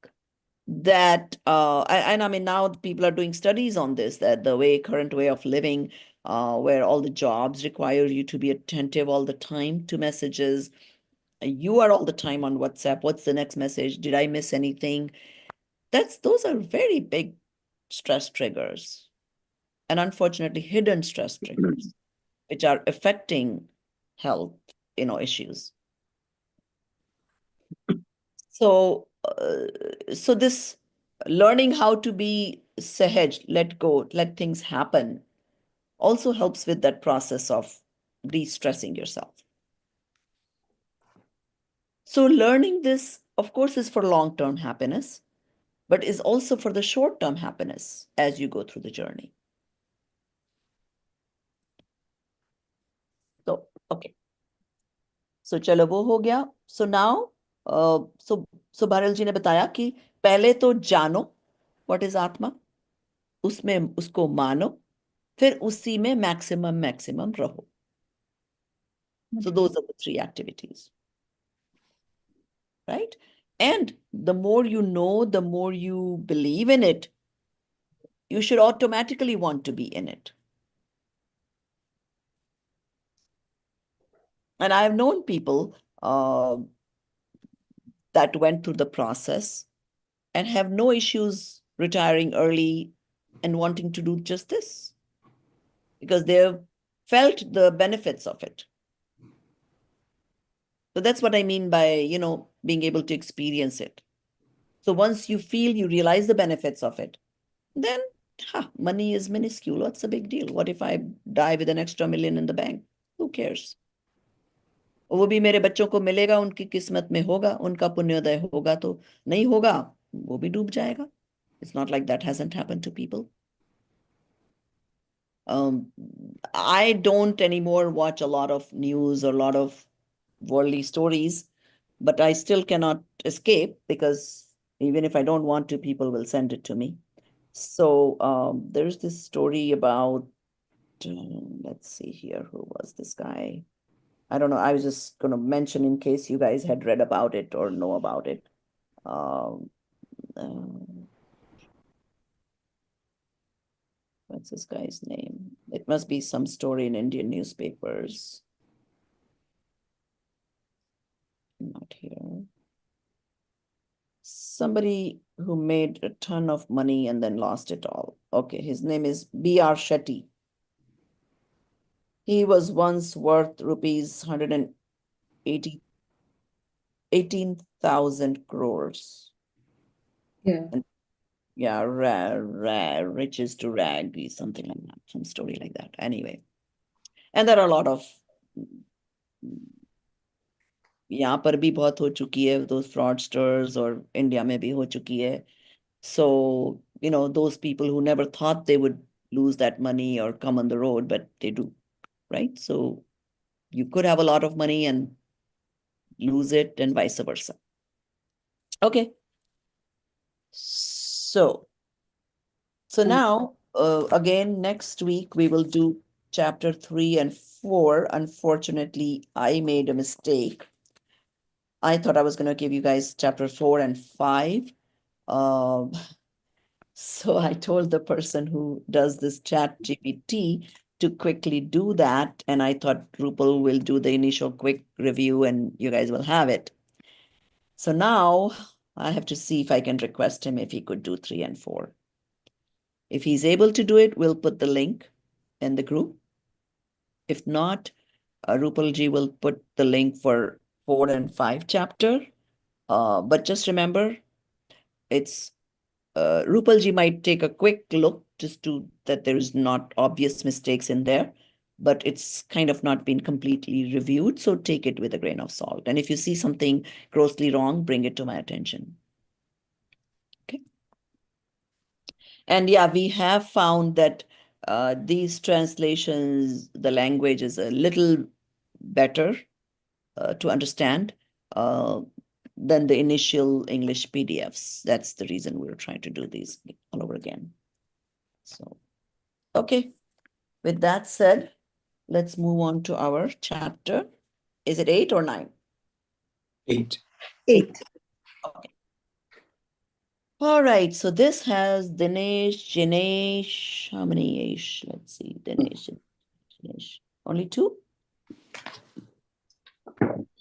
that, and I mean, now people are doing studies on this, that the current way of living, where all the jobs require you to be attentive all the time to messages. You are all the time on WhatsApp. What's the next message? Did I miss anything? Those are very big stress triggers, and unfortunately hidden stress triggers, which are affecting health, issues. So, so this learning how to be sahaj, let go, let things happen, also helps with that process of de-stressing yourself. So learning this, of course, is for long-term happiness, but is also for the short-term happiness as you go through the journey. So, okay. So चलो वो हो गया. So now, so भारल जी ने बताया कि पहले तो जानो what is आत्मा, उसमें उसको मानो, फिर उसी में maximum रहो. So those are the 3 activities, right? And the more you know, the more you believe in it, you should automatically want to be in it. And I have known people that went through the process and have no issues retiring early and wanting to do just this because they've felt the benefits of it. So that's what I mean by, being able to experience it. So once you feel, you realize the benefits of it, then money is minuscule. What's the big deal? What if I die with an extra million in the bank? Who cares? वो भी मेरे बच्चों को मिलेगा, उनकी किस्मत में होगा, उनका पुण्योदय होगा, तो नहीं होगा वो भी डूब जाएगा. It's not like that hasn't happened to people. I don't anymore watch a lot of news or a lot of worldly stories, but I still cannot escape because even if I don't want to, people will send it to me. So there's this story about, let's see here, who was this guy? I don't know. I was just going to mention in case you guys had read about it or know about it. What's this guy's name? It must be some story in Indian newspapers. Not here. Somebody who made a ton of money and then lost it all. Okay, his name is B.R. Shetty. He was once worth rupees 18,000 crores. Yeah. And yeah, riches to rag, something like that, some story like that. Anyway, and there are a lot of, यहाँ पर भी बहुत हो चुकी है, those fraudsters, और India में भी हो चुकी है. So, those people who never thought they would lose that money or come on the road, but they do, right? So you could have a lot of money and lose it and vice versa. Okay. So now, again, next week, we will do chapter 3 and 4. Unfortunately, I made a mistake. I thought I was going to give you guys chapter 4 and 5. So I told the person who does this chat GPT to quickly do that. And I thought Drupal will do the initial quick review and you guys will have it. So now I have to see if I can request him if he could do 3 and 4. If he's able to do it, we'll put the link in the group? If not, Rupalji will put the link for 4 and 5 chapter. But just remember, it's Rupalji might take a quick look just to that there's not obvious mistakes in there, but it's kind of not been completely reviewed. So take it with a grain of salt. And if you see something grossly wrong, bring it to my attention. Okay. And yeah, we have found that these translations, the language is a little better to understand than the initial English PDFs. That's the reason we're trying to do these all over again. So, okay. With that said, let's move on to our chapter. Is it 8 or 9? 8. 8. Okay. All right. So this has Dinesh, Jinesh. How many ish? Let's see. Dinesh, Jinesh. Only 2?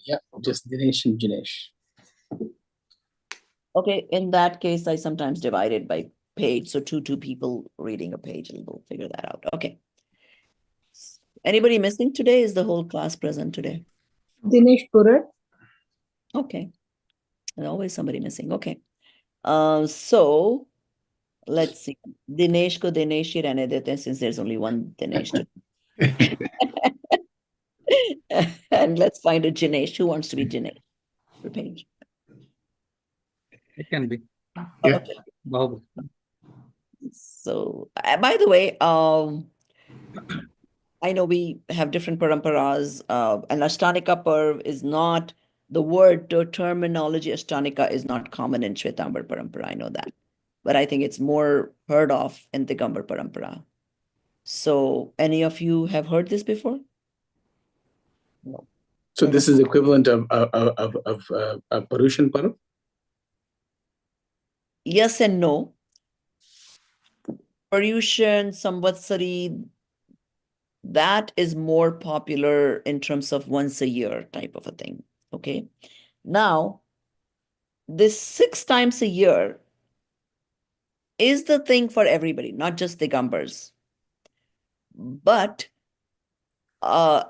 Yeah, just Dinesh and Jinesh. Okay. In that case, I sometimes divide it by page. So two people reading a page, and we'll figure that out. Okay. Anybody missing today? Is the whole class present today? Dinesh Purat. Okay. There's always somebody missing. Okay. So let's see. Dinesh ko Dinesh hi rehne dete hain, since there's only one Dinesh today. And let's find a Jinesh. Who wants to be Jinesh for page? It can be. Yeah. Okay. Wow. So, by the way, I know we have different paramparas, and Ashtanika Parv is not the word, the terminology Ashtanika is not common in Shwetambar Parampara. I know that, but I think it's more heard of in Digambar Parampara. So, any of you have heard this before? No. So this is equivalent of Parushan Parav? Yes and no. Paryushan, Samvatsari, that is more popular in terms of once a year type of a thing. Okay. Now, this 6 times a year is the thing for everybody, not just Digambars. But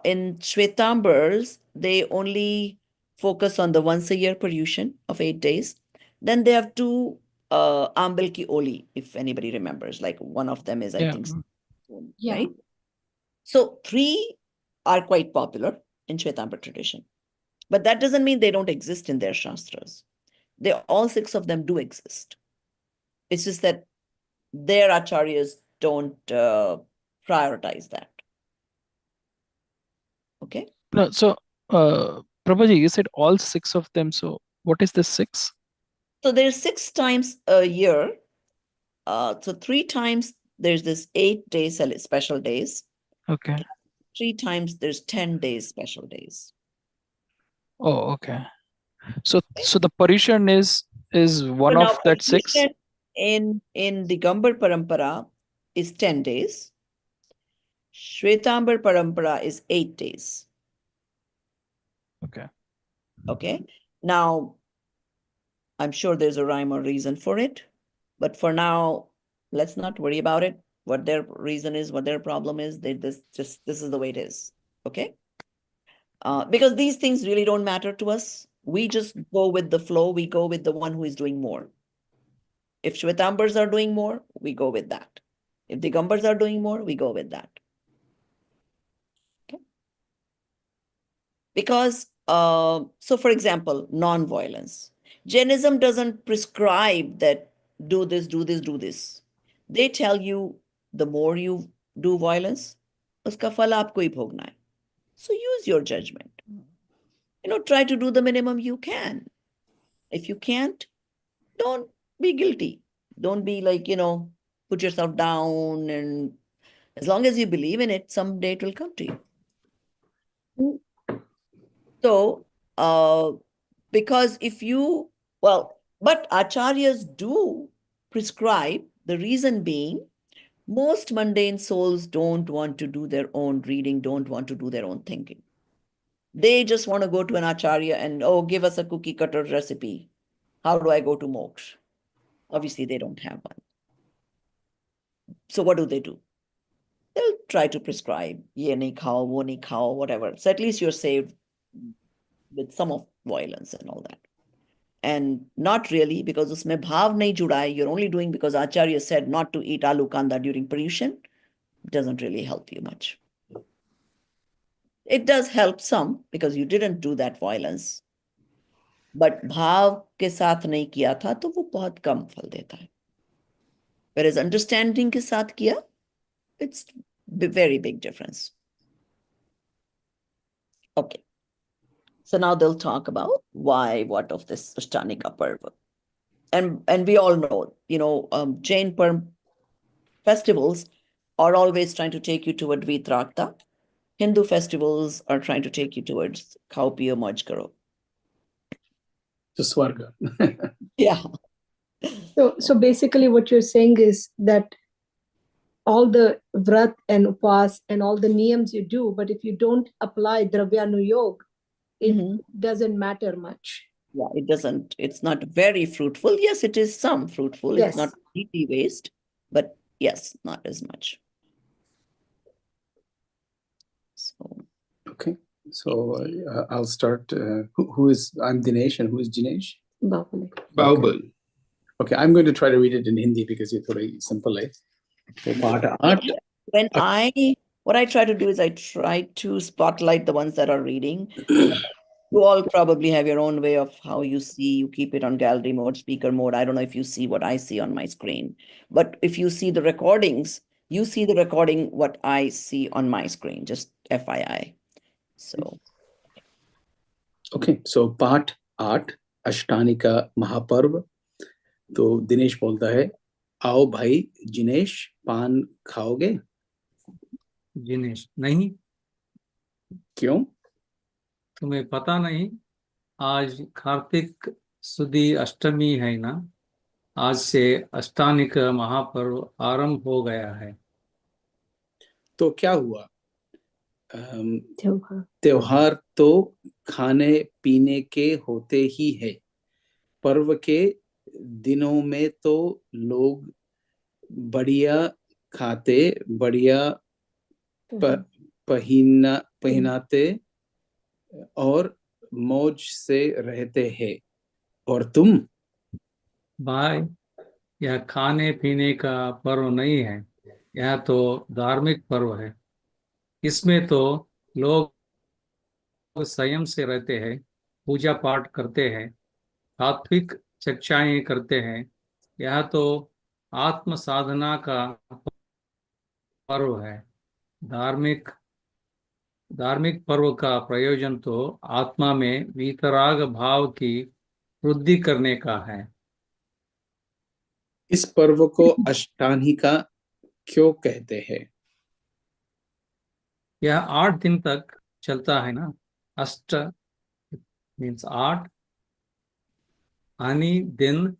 in Shwetambars, they only focus on the once a year Paryushan of 8 days. Then they have 2 Ambal Ki Oli, if anybody remembers. Like one of them is, I think, right? So 3 are quite popular in Shwetambar tradition. But that doesn't mean they don't exist in their Shastras. All 6 of them do exist. It's just that their acharyas don't prioritize that. Okay. No, so Prabhaji, you said all 6 of them. So what is the 6? So there's 6 times a year. So 3 times there's this 8 days special days. Okay. 3 times there's 10 days special days. Oh, okay. So the Paryushan is one of that 6. In Digambar Parampara is 10 days. Shwetambar Parampara is 8 days. Okay. Okay. Now, I'm sure there's a rhyme or reason for it, but for now, let's not worry about it. What their reason is, what their problem is, this is the way it is. Okay. Because these things really don't matter to us. We just go with the flow. We go with the one who is doing more. If Shwetambars are doing more, we go with that. If Digambars are doing more, we go with that. Okay. Because, so for example, non-violence. Jainism doesn't prescribe that do this, do this, do this. They tell you the more you do violence, uska phal aapko hi bhogna hai. So use your judgment. Try to do the minimum you can. If you can't, don't be guilty. Don't be like, put yourself down. And as long as you believe in it, someday it will come to you. So, because but acharyas do prescribe, the reason being, most mundane souls don't want to do their own reading, don't want to do their own thinking. They just want to go to an acharya and, give us a cookie cutter recipe. How do I go to moksha? Obviously, they don't have one. So what do? they'll try to prescribe, ye nahi khao, wo nahi khao, whatever. So at least you're saved with some of violence and all that. And not really, because usme bhav nahi juda hai, you're only doing because Acharya said not to eat aloo kanda during Paryushan. It doesn't really help you much. It does help some because you didn't do that violence. But bhav ke saath nahi kiya tha, to wo bahut kam phal deta hai. Whereas understanding ke saath kiya, it's a very big difference. Okay. So now they'll talk about why, what of this Ashtanika Parva. And we all know, Jain festivals are always trying to take you toward Vitrakta. Hindu festivals are trying to take you towards Khao Piyo Mauj Karo. To Swarga. Yeah. So basically what you're saying is that all the vrat and upas and all the niyams you do, but if you don't apply Dravyanu it doesn't matter much. Yeah, it doesn't. It's not very fruitful. Yes, it is some fruitful. Yes. It's not completely waste, but yes, not as much. So. Okay. So I'll start. I'm Dinesh, and who is Jinesh? Bahubali. Okay, I'm going to try to read it in Hindi because it's very simple. What I try to do is I try to spotlight the ones that are reading. You all probably have your own way of how you see. You keep it on gallery mode, speaker mode. I don't know if you see what I see on my screen, but if you see the recordings, you see the recording what I see on my screen. Just FYI. So. Okay, so part 8 Ashtanika महापर्व. तो दिनेश बोलता है, आओ भाई जिनेश, पान खाओगे? जिनेश, नहीं. क्यों? तुम्हें पता नहीं, आज कार्तिक सुदी अष्टमी है ना. आज से अष्टानिक महापर्व आरंभ हो गया है. तो क्या हुआ? त्योहार तो खाने पीने के होते ही है. पर्व के दिनों में तो लोग बढ़िया खाते, बढ़िया पहनाते और मौज से रहते हैं. और तुम? भाई, यह खाने पीने का पर्व नहीं है, यह तो धार्मिक पर्व है. इसमें तो लोग संयम से रहते हैं, पूजा पाठ करते हैं, सात्विक चर्चाएं करते हैं. यह तो आत्म साधना का पर्व है. धार्मिक पर्व का प्रयोजन तो आत्मा में वीतराग भाव की वृद्धि करने का है. इस पर्व को अष्टानिका क्यों कहते हैं? यह 8 दिन तक चलता है ना. अष्ट मीन्स 8 आणि दिन,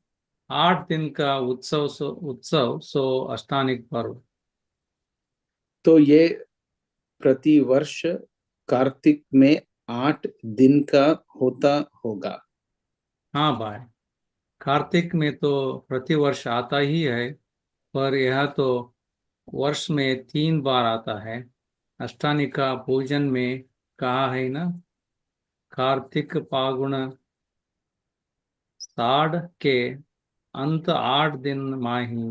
8 दिन का उत्सव सो अष्टानिक पर्व. तो ये प्रतिवर्ष कार्तिक में 8 दिन का होता होगा. हाँ भाई, कार्तिक में तो प्रतिवर्ष आता ही है, पर यह तो वर्ष में 3 बार आता है. अष्टानिका पूजन में कहा है ना, कार्तिक फागुन साढ़ के अंत 8 दिन माही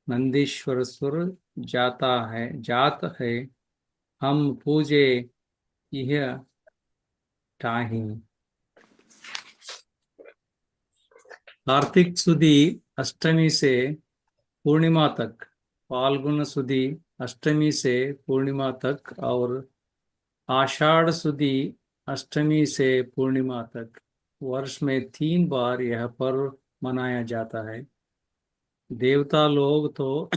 नंदीश्वर सुर जात है, हम पूजे यह टाही. कार्तिक सुदी अष्टमी से पूर्णिमा तक, फाल्गुन सुदी अष्टमी से पूर्णिमा तक और आषाढ़ सुदी अष्टमी से पूर्णिमा तक वर्ष में 3 बार यह पर्व मनाया जाता है. देवता लोग तो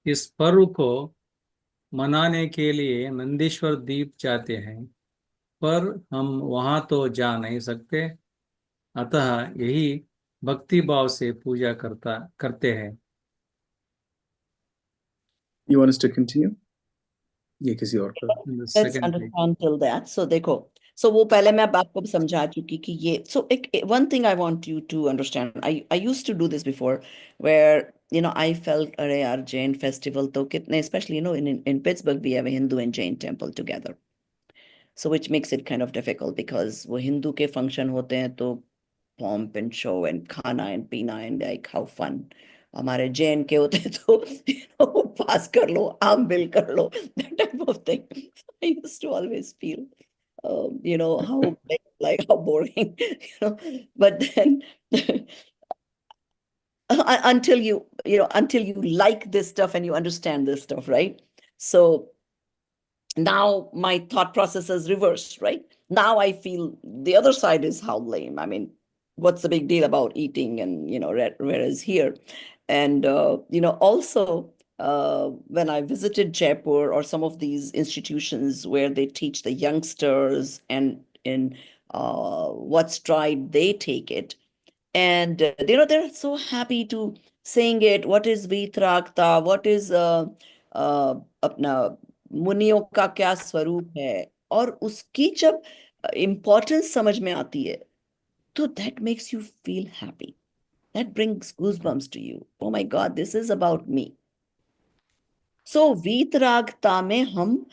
इस पर्व को मनाने के लिए नंदीश्वर द्वीप जाते हैं, पर हम वहां तो जा नहीं सकते, अतः यही भक्ति भाव से पूजा करते हैं. You want us to continue? ये किसी और का. Let's understand till that. So देखो, So वो पहले मैं आपको समझा चुकी कि ये. So one thing I want you to understand. I used to do this before, where I felt अरे यार Jain festival तो कितने, especially in Pittsburgh we have a Hindu and Jain temple together. So which makes it kind of difficult because वो हिंदू के function होते हैं तो pomp and show and खाना and पीना and like how fun. हमारे जैन के होते हैं तो पास कर लो, आम बिल कर लो, that type of thing. I used to always feel how like how boring, but then until you like this stuff and you understand this stuff, right? So now my thought process is reversed, right? Now I feel the other side is how lame. I mean, what's the big deal about eating? And whereas here, and also when I visited Jaipur or some of these institutions where they teach the youngsters and in what stride they take it, and they're so happy to saying it. What is Vitrakta? What is अपना मुनियों का क्या स्वरूप है, और उसकी जब importance समझ में आती है तो that makes you feel happy. That brings goosebumps to you. Oh my God, this is about me. So वीतरागता में हम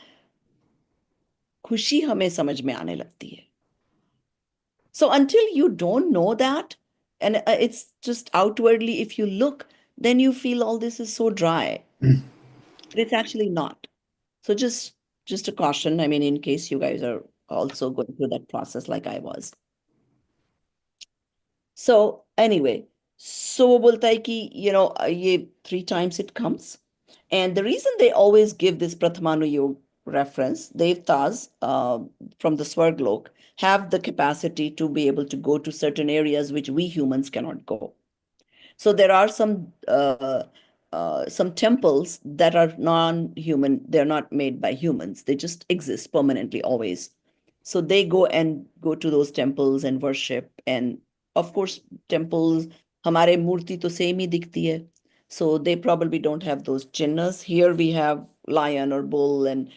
खुशी हमें समझ में आने लगती है. So until you don't know that, and it's just outwardly, if you look, then you feel all this is so dry. But it's actually not. So just a caution. I mean, in case you guys are also going through that process like I was. So anyway, so वो बोलता है कि ये 3 times it comes. And the reason they always give this Prathamanuyog reference, Devtas from the Swarglok have the capacity to be able to go to certain areas which we humans cannot go. So there are some temples that are non-human. They're not made by humans. They just exist permanently, always. So they go to those temples and worship. And of course, temples, हमारे मूर्ति तो same ही दिखती है. So they probably don't have those chinnas. Here we have lion or bull, and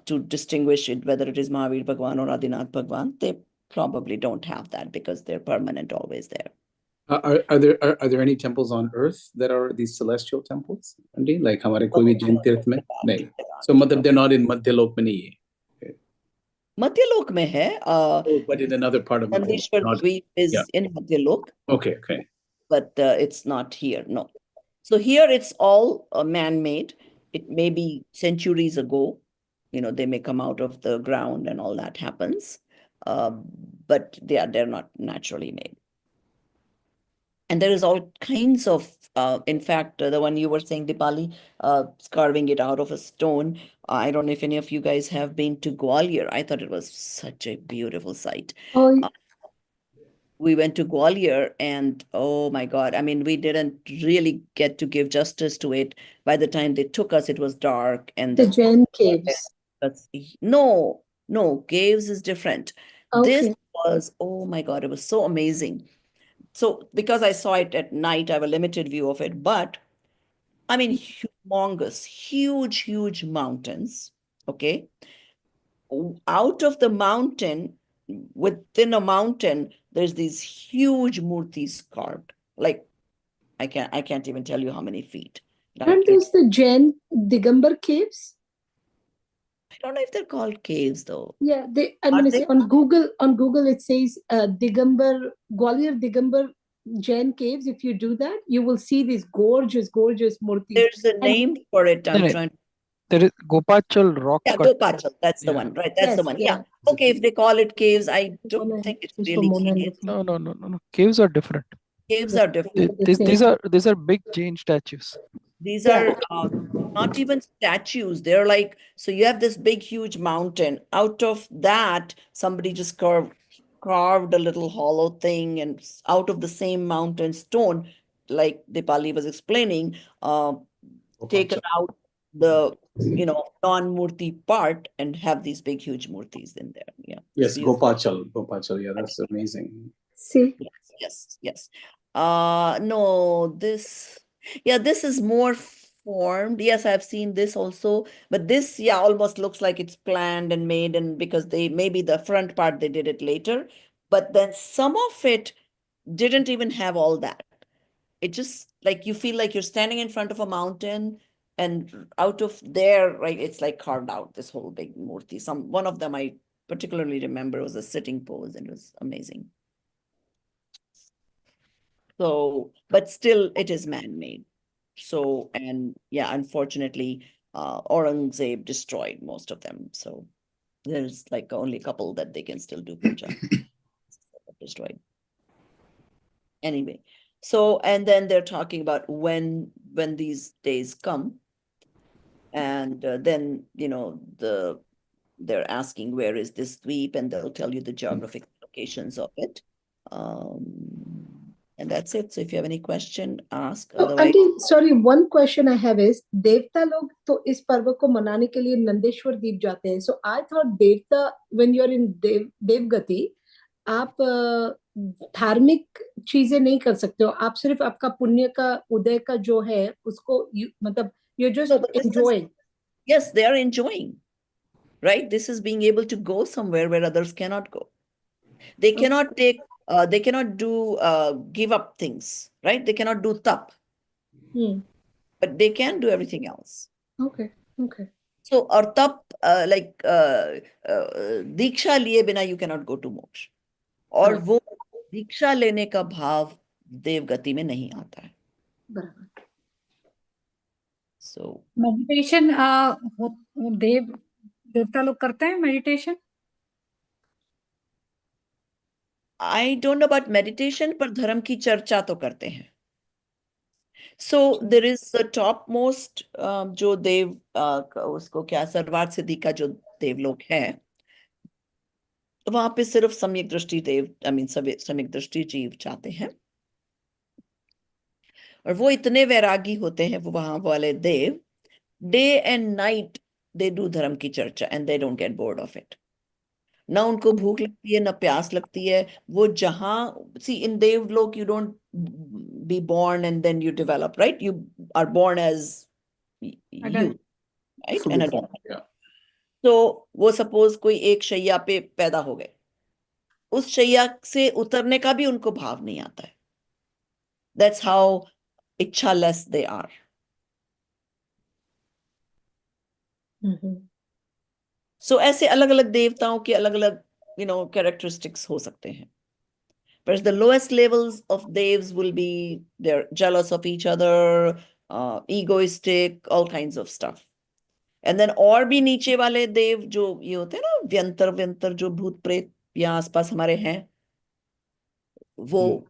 to distinguish it, whether it is Mahavir Bhagwan or Adinath Bhagwan, they probably don't have that because they're permanent, always there. Are there any temples on earth that are these celestial temples? Andy? Like हमारे कोई भी जैन तीर्थ में नहीं. So मतलब they're not in Madhyalok में नहीं है. Madhyalok में है. But in another part of Nandishwar Dweep is in Madhyalok. Okay. But it's not here, no. So here it's all man-made. It may be centuries ago. They may come out of the ground and all that happens. But they're not naturally made. And there is all kinds of, in fact, the one you were saying, Dipali, carving it out of a stone. I don't know if any of you guys have been to Gwalior. I thought it was such a beautiful sight. Oh, we went to Gwalior, and oh my God, I mean, we didn't really get to give justice to it. By the time they took us, it was dark. And the Jain caves. No, caves is different. Okay. This was, oh my God, it was so amazing. So because I saw it at night, I have a limited view of it, but I mean, humongous, huge mountains, okay? Out of the mountain, within a mountain, there's these huge murtis carved. Like, I can't even tell you how many feet. Aren't those the Jain Digambar caves? I don't know if they're called caves though. Yeah, on Google it says Digambar, Gwalior Digambar Jain caves. If you do that, you will see these gorgeous murtis. There's a name for it. I'm trying. There is Gopachal rock. Yeah, Gopachal. That's the one, right? That's the one. Yeah. Okay, if they call it caves, I don't think it's really caves. No. Caves are different. Caves are different. These are big Jain statues. These are not even statues. They're like, so you have this big, huge mountain. Out of that, somebody just carved a little hollow thing, and out of the same mountain stone, like Dipali was explaining, taken out the non-murti part and have these big, huge murtis in there. Yeah. Yes, Gopachal. Yeah, that's amazing. See. Yes. No, this is more formed. Yes, I've seen this also, but this, yeah, almost looks like it's planned and made, and because they maybe the front part they did it later, but then some of it didn't even have all that. It just like you feel like you're standing in front of a mountain, and out of there, right, it's like carved out this whole big murti. One of them I particularly remember was a sitting pose, and it was amazing. So, but still, it is man-made. So, and yeah, unfortunately, Aurangzeb destroyed most of them. So there's like only a couple that they can still do puja. Destroyed. Anyway, so, and then they're talking about when these days come. And then, you know, they're asking where is this dweep, and they'll tell you the geographic locations of it. And that's it. So if you have any question, ask. Otherwise, sorry, one question I have is, देवता लोग तो इस पर्व को मनाने के लिए नंदेश्वर द्वीप जाते हैं. So I thought देवता, when you're in देवगति, आप धार्मिक चीजें नहीं कर सकते हो. आप सिर्फ आपका पुण्य का उदय का जो है उसको मतलब you're just enjoying. Yes, they are enjoying. Right? This is being able to go somewhere where others cannot go. They cannot take, they cannot do, give up things, right? They cannot do tap. But they can do everything else. Okay. So, or tap, like, diksha liye bina, you cannot go to moksha. और वो दीक्षा लेने का भाव देवगति में नहीं आता है. बराबर. So meditation, देवता लोग करते हैं meditation? I don't know about meditation, पर धर्म की चर्चा तो करते हैं. So there is the topmost जो देव उसको क्या सर्वार्थ सिद्धि का जो देव लोग हैं, वहां पे सिर्फ सम्यक दृष्टि देव, सम्यक दृष्टि जीव चाहते हैं. और वो इतने वैरागी होते हैं वो वहां वाले देव, day and night they do धर्म की चर्चा and they don't get bored of it. ना उनको भूख लगती है ना प्यास लगती है. वो जहां, see, in devlok you don't be born and then you develop, right? You are born as youth, right? And adult. Yeah. So वो suppose कोई एक शैया पे पैदा हो गए, उस शैया से उतरने का भी उनको भाव नहीं आता है. That's how इच्छाless they are. So ऐसे अलग अलग देवताओं के अलग अलग, you know, characteristics हो सकते हैं. Whereas the lowest levels of devs will be, they're jealous of each other, egoistic, all kinds of stuff. And then और भी नीचे वाले देव जो ये होते हैं ना, व्यंतर जो भूत प्रेत यहाँ आसपास हमारे हैं, वो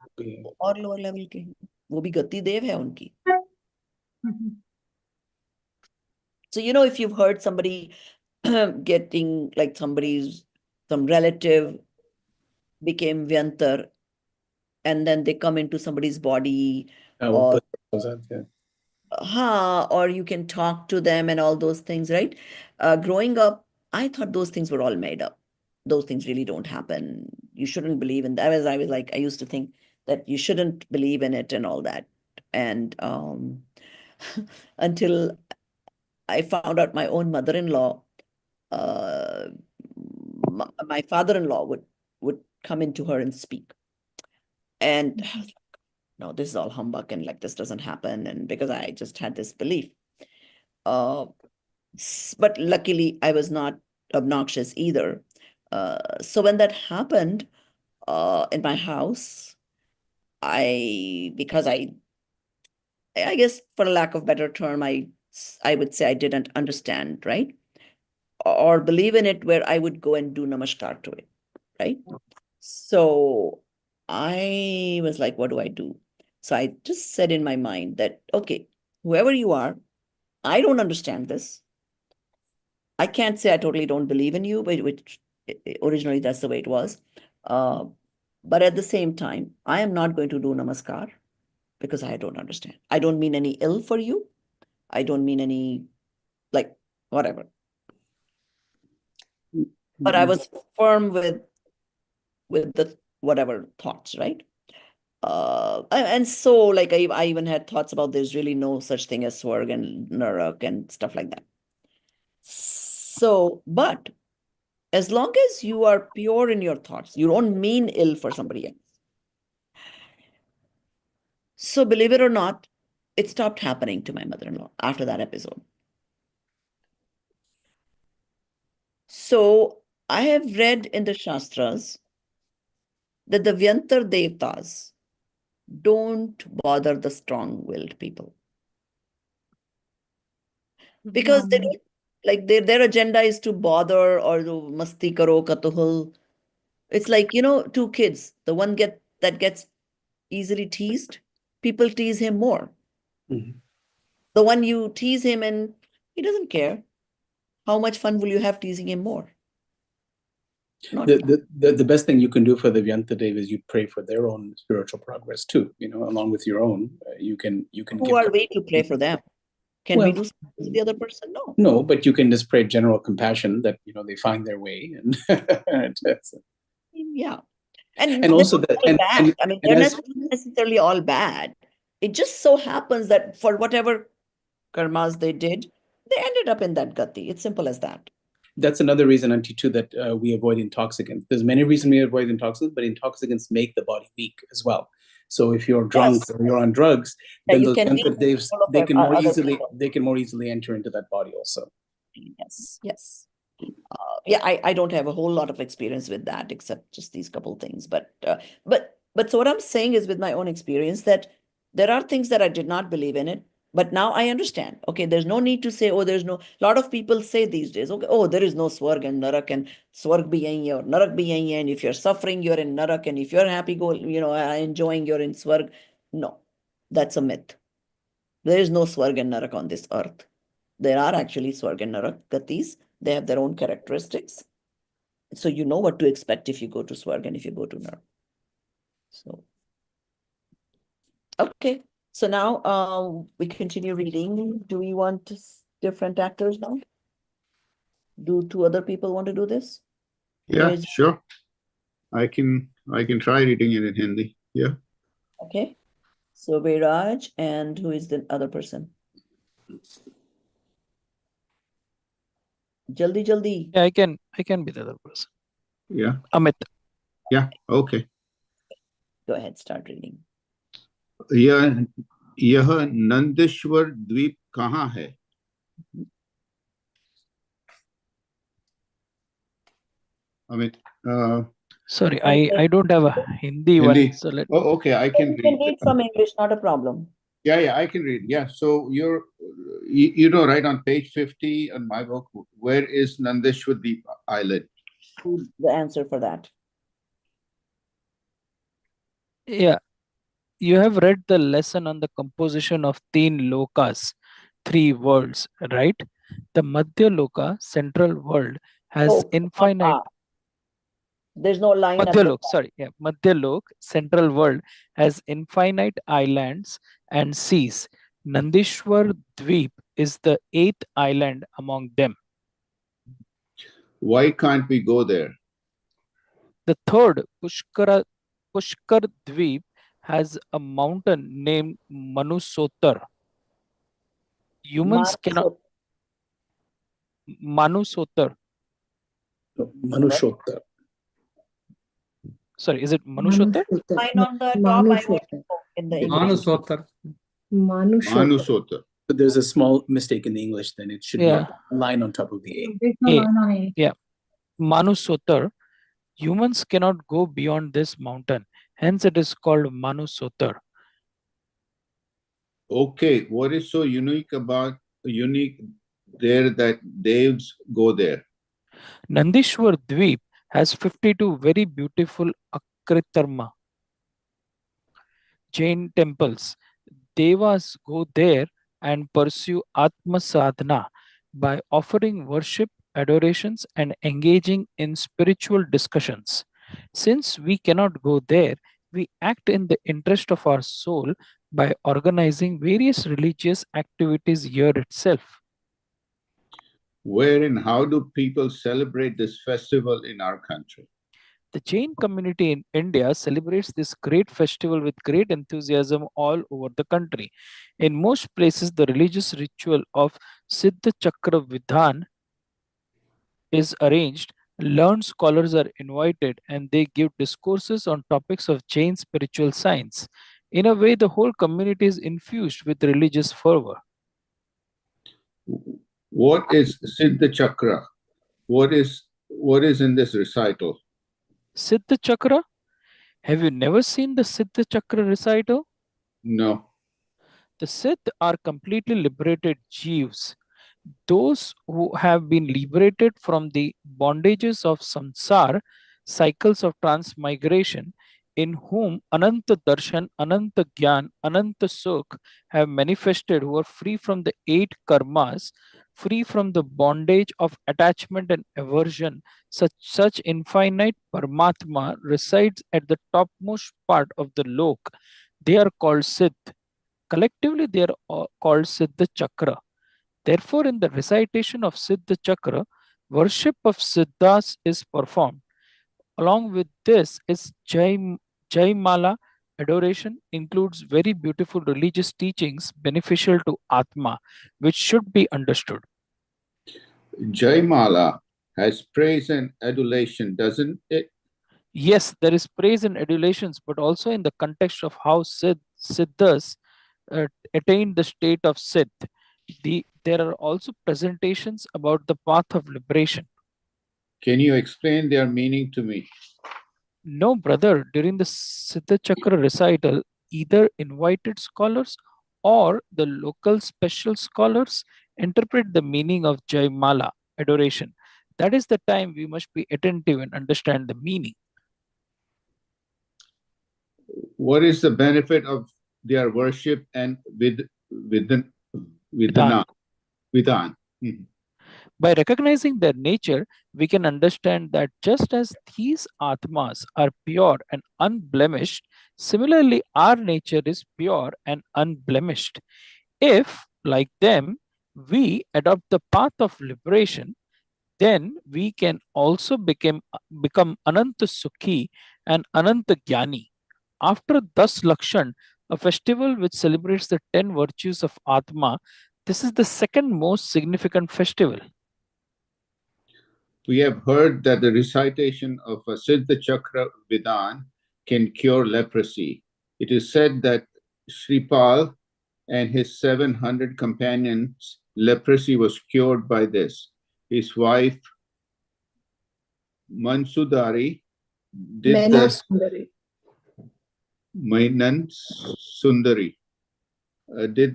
और लोअर लेवल के हैं. वो भी गति देव है उनकी. So, you know, if you've heard somebody getting like some relative became Vyantar, and then they come into somebody's body, or you can talk to them and all those things, right? Growing up, I thought those things were all made up. Those things really don't happen. You shouldn't believe in that. I was like, I used to think that you shouldn't believe in it and all that. And until I found out my own mother-in-law, my father-in-law would come into her and speak. And no, this is all humbug, and like this doesn't happen. And because I just had this belief. But luckily I was not obnoxious either. So when that happened in my house, because I guess for lack of better term, I would say I didn't understand, right? Or believe in it, where I would go and do namaskar to it, right? So I was like, what do I do? So I just said in my mind that, okay, whoever you are, I don't understand this. I can't say I totally don't believe in you, but which originally that's the way it was. But at the same time, I am not going to do namaskar because I don't understand. I don't mean any ill for you. I don't mean any, like, whatever. But I was firm with the whatever thoughts, right? And so like I even had thoughts about there's really no such thing as Swarg and Narak and stuff like that. So, but as long as you are pure in your thoughts, you don't mean ill for somebody else. So believe it or not, it stopped happening to my mother-in-law after that episode. So I have read in the Shastras that the Vyantar Devtas don't bother the strong-willed people. Because they don't, like their agenda is to bother or to masti karo katuhul. It's like, two kids, the one that gets easily teased, people tease him more. Mhm. The one you tease him and he doesn't care. How much fun will you have teasing him more? The best thing you can do for the Vyantadev is you pray for their own spiritual progress too, along with your own. You can Who are we to pray for them? Can we do something for the other person? No. No, but you can just pray general compassion that they find their way, and yeah. And also that I mean, they're not necessarily all bad. It just so happens that for whatever karmas they did, they ended up in that gati. It's simple as that. That's another reason, Auntie, too, that we avoid intoxicants. There's many reasons we avoid intoxicants, but intoxicants make the body weak as well. So if you're drunk or you're on drugs, then those Vyantadeves, they can more easily enter into that body also. Yes. Yeah, I don't have a whole lot of experience with that except just these couple things. But so what I'm saying is with my own experience that there are things that I did not believe in it, but now I understand. Okay, there's no need to say, oh, there's no. A lot of people say these days, okay, oh, there is no Swarg and Narak, and Swarg bhi yahi hai or Narak bhi yahi hai, and if you're suffering, you're in Narak, and if you're happy, enjoying, you're in Swarg. No, that's a myth. There is no Swarg and Narak on this earth. There are actually Swarg and Narak gatis. They have their own characteristics. So you know what to expect if you go to Swarg and if you go to Narak. So, okay. So now we continue reading. Do we want different actors now? Do two other people want to do this? Yeah, sure. I can try reading it in Hindi. Yeah. Okay. So Viraj, and who is the other person? Jaldi. Yeah, I can be the other person. Yeah. Amit. Yeah, okay. Go ahead, start reading. यह नंदेश्वर द्वीप कहाँ है? Amit, sorry, I don't have a Hindi one. So okay, I can read. You can read from English, not a problem. Yeah, I can read. Yeah, so you right on page 50 on my book, where is Nandeshwar Deep Island? The answer for that. Yeah, you have read the lesson on the composition of Teen Lokas, 3 worlds, right? The Madhya Loka, central world, has infinite. There's no line. Madhya Lok, central world, has infinite islands and seas. Nandeshwar Dweep is the 8th island among them. Why can't we go there? The third, Pushkar Dweep, has a mountain named Manusotar. Humans cannot. Manusotar. Manushotar. Sorry, is it Manushotar? Mine on the top, in the Manusotar. Manusotar. But there's a small mistake in the English, then it should be a line on top of the A. Yeah. Manusotar. Humans cannot go beyond this mountain. Hence, it is called Manusotar. Okay, what is so unique there that Devs go there? Nandeshwar Dweep has 52 very beautiful Akritarma Jain temples. Devas go there and pursue Atma Sadhana by offering worship, adorations, and engaging in spiritual discussions. Since we cannot go there, we act in the interest of our soul by organizing various religious activities here itself. Where and how do people celebrate this festival in our country? The Jain community in India celebrates this great festival with great enthusiasm all over the country. In most places, the religious ritual of Siddha Chakra Vidhan is arranged. Learned scholars are invited and they give discourses on topics of Jain spiritual science. In a way, the whole community is infused with religious fervor. What is Siddha Chakra? What is in this recital? Siddha Chakra? Have you never seen the Siddha Chakra recital? No. The Siddh are completely liberated Jeeves, those who have been liberated from the bondages of samsara, cycles of transmigration, in whom Ananta Darshan, Ananta Gyan, Ananta Sukh have manifested, who are free from the 8 karmas, free from the bondage of attachment and aversion. Such infinite Paramatma resides at the topmost part of the lok. They are called Siddh. Collectively, they are called Siddha Chakra. Therefore, in the recitation of Siddha Chakra, worship of Siddhas is performed. Along with this is Jaimala. Adoration includes very beautiful religious teachings beneficial to Atma, which should be understood. Jaimala has praise and adulation, doesn't it? Yes, there is praise and adulations, but also in the context of how Siddhas attained the state of Siddh. There are also presentations about the path of liberation. Can you explain their meaning to me? No, brother. During the Siddha Chakra recital, either invited scholars or the local special scholars interpret the meaning of Jaimala, adoration. That is the time we must be attentive and understand the meaning. What is the benefit of their worship and Vidhan? By recognizing their nature, we can understand that just as these Atmas are pure and unblemished, similarly our nature is pure and unblemished. If, like them, we adopt the path of liberation, then we can also become Ananta Sukhi and Ananta Jnani. After Das Lakshan, a festival which celebrates the 10 virtues of Atma, this is the second most significant festival. We have heard that the recitation of a Siddha Chakra Vidhan can cure leprosy. It is said that Shripal and his 700 companions' leprosy was cured by this. His wife, Mansudari, did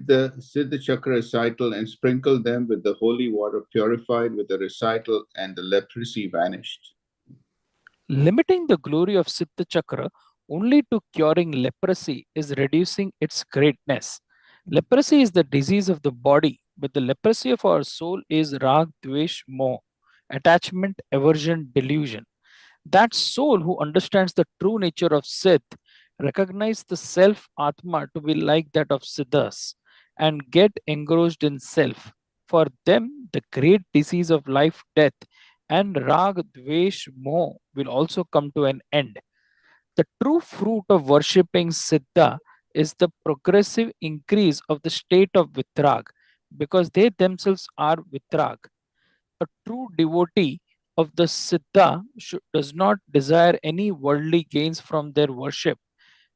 the Siddha Chakra recital and sprinkled them with the holy water purified with the recital, and the leprosy vanished. Limiting the glory of Siddha Chakra only to curing leprosy is reducing its greatness. Leprosy is the disease of the body, but the leprosy of our soul is Rag, Dvesh, Moh, attachment, aversion, delusion. That soul who understands the true nature of Siddh recognize the self Atma to be like that of Siddhas and get engrossed in self. For them, the great disease of life, death, and Rag, Dvesh, Moh will also come to an end. The true fruit of worshipping Siddha is the progressive increase of the state of Vitrag, because they themselves are Vitrag. A true devotee of the Siddha does not desire any worldly gains from their worship.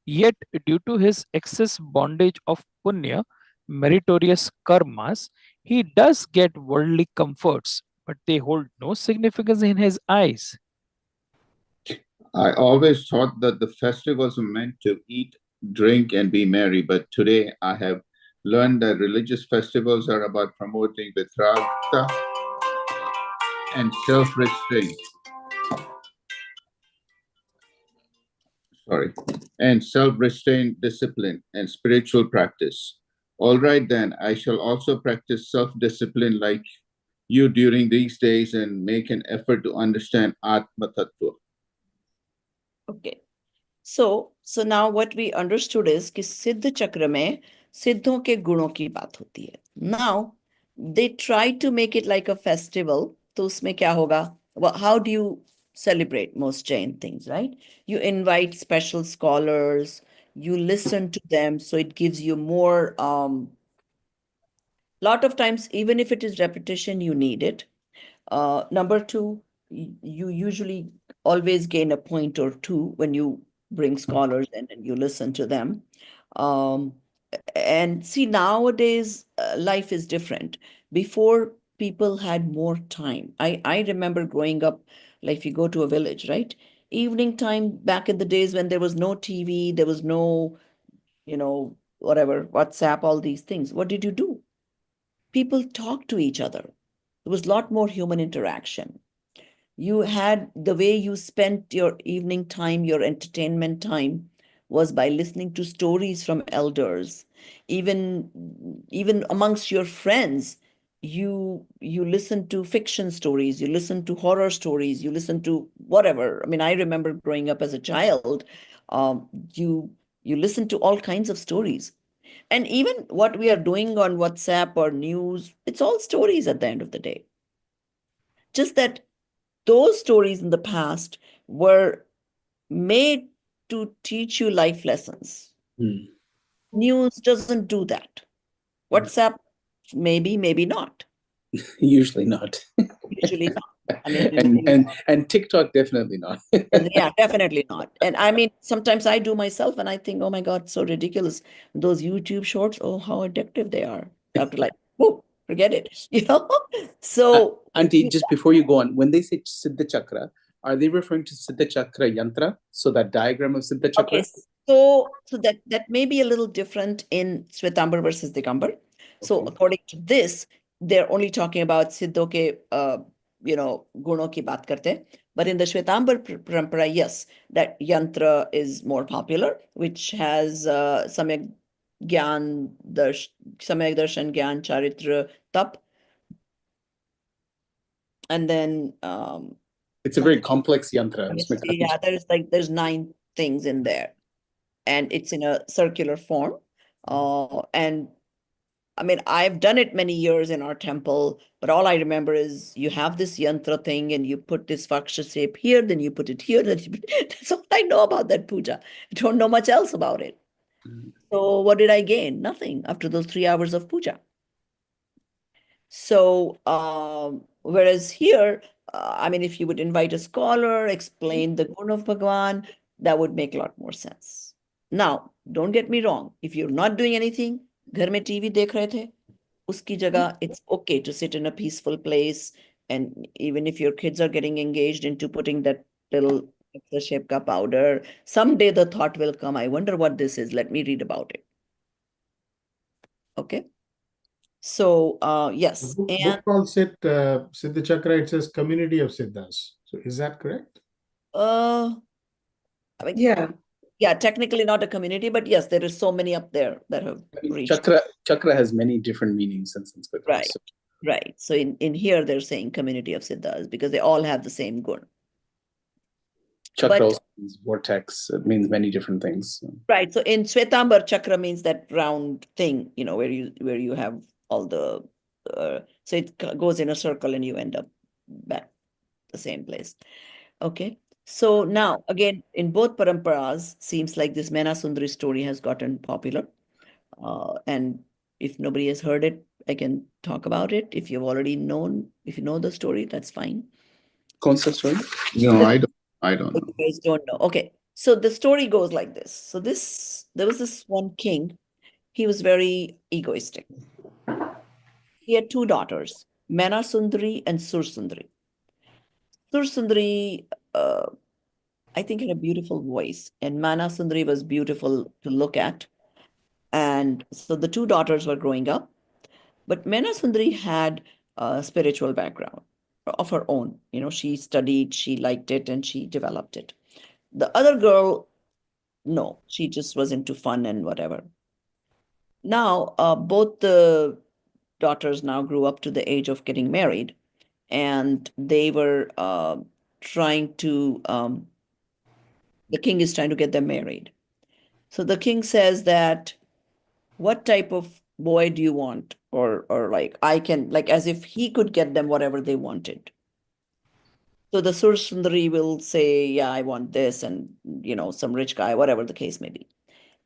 Yet, due to his excess bondage of punya, meritorious karmas, he does get worldly comforts, but they hold no significance in his eyes. I always thought that the festivals were meant to eat, drink, and be merry, but today I have learned that religious festivals are about promoting vitragta and self-restraint. And self-restraint, discipline, and spiritual practice. All right, then, I shall also practice self-discipline like you during these days and make an effort to understand Atma Tattva. Okay. So now what we understood is कि सिद्ध चक्र में सिद्धों के गुणों की बात होती है. Now they try to make it like a festival. तो उसमें क्या होगा? How do you celebrate most Jain things, right? You invite special scholars, you listen to them, so it gives you more, lot of times, even if it is repetition, you need it. Number two, you usually always gain a point or two when you bring scholars in and you listen to them. And see, nowadays, life is different. Before, people had more time. I remember growing up, like if you go to a village, right? Evening time back in the days when there was no TV, there was no, whatever, WhatsApp, all these things. What did you do? People talked to each other. There was a lot more human interaction. You had the way you spent your evening time, your entertainment time was by listening to stories from elders. Even amongst your friends, you listen to fiction stories, you listen to horror stories, you listen to whatever. I mean, I remember growing up as a child, um, you you listen to all kinds of stories. And even what we are doing on WhatsApp or news, it's all stories at the end of the day. Just that those stories in the past were made to teach you life lessons. News doesn't do that. WhatsApp, maybe not. Usually not. Usually not. I mean, and TikTok definitely not. Yeah, definitely not. And I mean, sometimes I do myself and I think, oh my God, so ridiculous. Those YouTube shorts, oh, how addictive they are. After like, whoa, forget it. So Auntie, just before you go on, when they say Siddha Chakra, are they referring to Siddha Chakra Yantra? So that diagram of Siddha Chakra? Okay, so that may be a little different in Shwetambar versus Digambar. So according to this, they're only talking about Siddho ke, guno ki baat karte. But in the Shwetambar Parampara, yes, that yantra is more popular, which has Samyak Gyan, Samyak Darshan, Gyan, Charitra, Tap. And then it's a very complex yantra. Yeah, there's 9 things in there. And it's in a circular form. And I mean, I've done it many years in our temple, but all I remember is you have this yantra thing and you put this vaksha shape here, then you put it here. That's all I know about that puja. I don't know much else about it. So what did I gain? Nothing after those 3 hours of puja. So, whereas here, I mean, if you would invite a scholar, explain the gun of Bhagwan, that would make a lot more sense. Now, don't get me wrong. If you're not doing anything, घर में TV देख रहे थे, uski jagah, it's okay to sit in a peaceful place. And even if your kids are getting engaged into putting that little extra shape ka powder, someday the thought will come, I wonder what this is. Let me read about it. Okay. So, yes. The book calls it Siddha Chakra. It says community of Siddhas. So is that correct? I mean, yeah, technically not a community, but yes, there is so many up there that have reached. Chakra has many different meanings in Sanskrit. Right, right. So in here, they're saying community of Siddhas because they all have the same gun. Chakra also means vortex. It means many different things. Right. So in Shwetambar, chakra means that round thing, where you have all the, so it goes in a circle and you end up back the same place. Okay. So now again, in both paramparas, seems like this Mena Sundari story has gotten popular. And if nobody has heard it, I can talk about it. If you know the story, that's fine. Concept story? No, I don't know. You guys don't know. Okay. So the story goes like this. So there was this one king. He was very egoistic. He had 2 daughters, Mena Sundari and Sur Sundari. Sur Sundari, I think, had a beautiful voice, and Mana Sundari was beautiful to look at. And so the 2 daughters were growing up, but Mena Sundari had a spiritual background of her own. She studied, she liked it, and she developed it. The other girl, no, she just was into fun and whatever. Now, both the daughters now grew up to the age of getting married, and they were trying to, the king is trying to get them married. So the king says that, what type of boy do you want? Or like, I can, like, as if he could get them whatever they wanted. So the Sur Sundari will say, yeah, I want this, and some rich guy, whatever the case may be.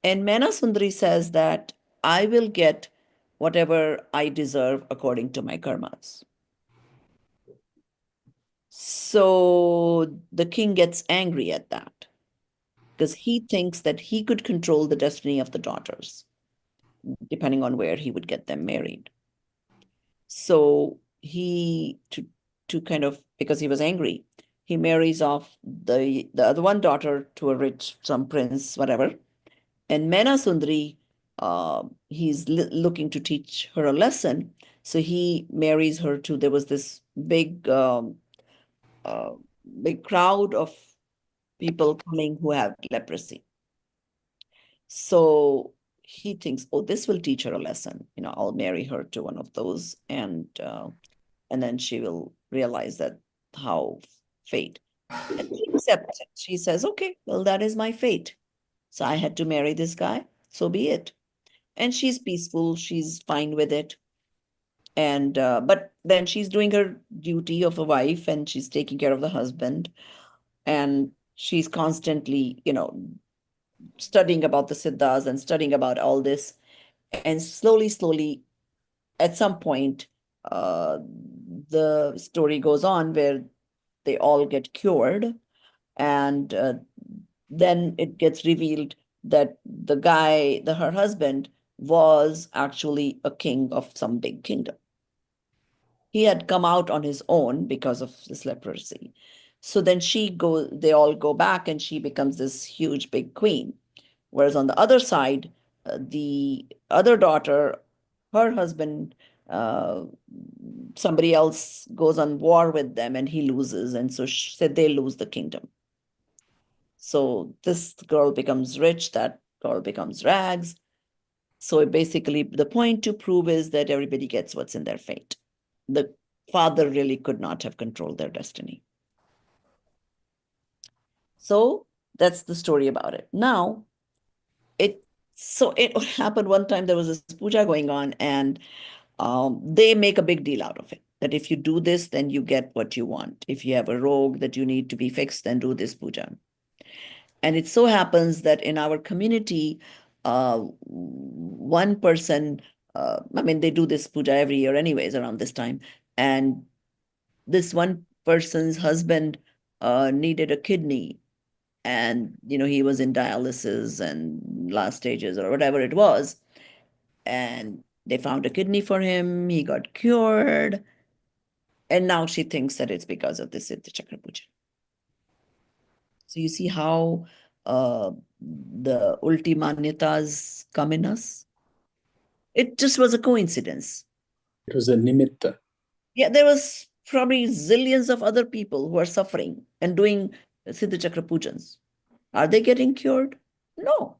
And Mena Sundari says that I will get whatever I deserve according to my karmas. So the king gets angry at that because he thinks that he could control the destiny of the daughters, depending on where he would get them married. So he, to kind of, because he was angry, he marries off the other one daughter to a rich, some prince, whatever. And Mena Sundari, he's looking to teach her a lesson. So he marries her to, there was this big crowd of people coming who have leprosy. So he thinks, oh, this will teach her a lesson. I'll marry her to one of those, and then she will realize that how fate. And she accepts it. She says, okay, well, that is my fate. So I had to marry this guy. So be it. And she's peaceful. She's fine with it. And but then she's doing her duty of a wife, and she's taking care of the husband. And she's constantly, studying about the Siddhas and studying about all this. And slowly, at some point, the story goes on where they all get cured. And then it gets revealed that the guy, her husband, was actually a king of some big kingdom. He had come out on his own because of this leprosy. So then they all go back, and she becomes this huge big queen. Whereas on the other side, the other daughter, her husband, somebody else goes on war with them, and he loses. And so she said they lose the kingdom. So this girl becomes rich, that girl becomes rags. So basically, the point to prove is that everybody gets what's in their fate. The father really could not have controlled their destiny. So that's the story about it. Now, it happened one time, there was this puja going on, and they make a big deal out of it. That if you do this, then you get what you want. If you have a rogue that you need to be fixed, then do this puja. And it so happens that in our community, one person, they do this puja every year anyways around this time. And this one person's husband needed a kidney. And, he was in dialysis and last stages or whatever it was. And they found a kidney for him. He got cured. And now she thinks that it's because of the Siddha Chakra Puja. So you see how the ultimanyatas come in us? It just was a coincidence. It was a nimitta. Yeah, there was probably zillions of other people who are suffering and doing Siddha Chakra Pujans. Are they getting cured? No.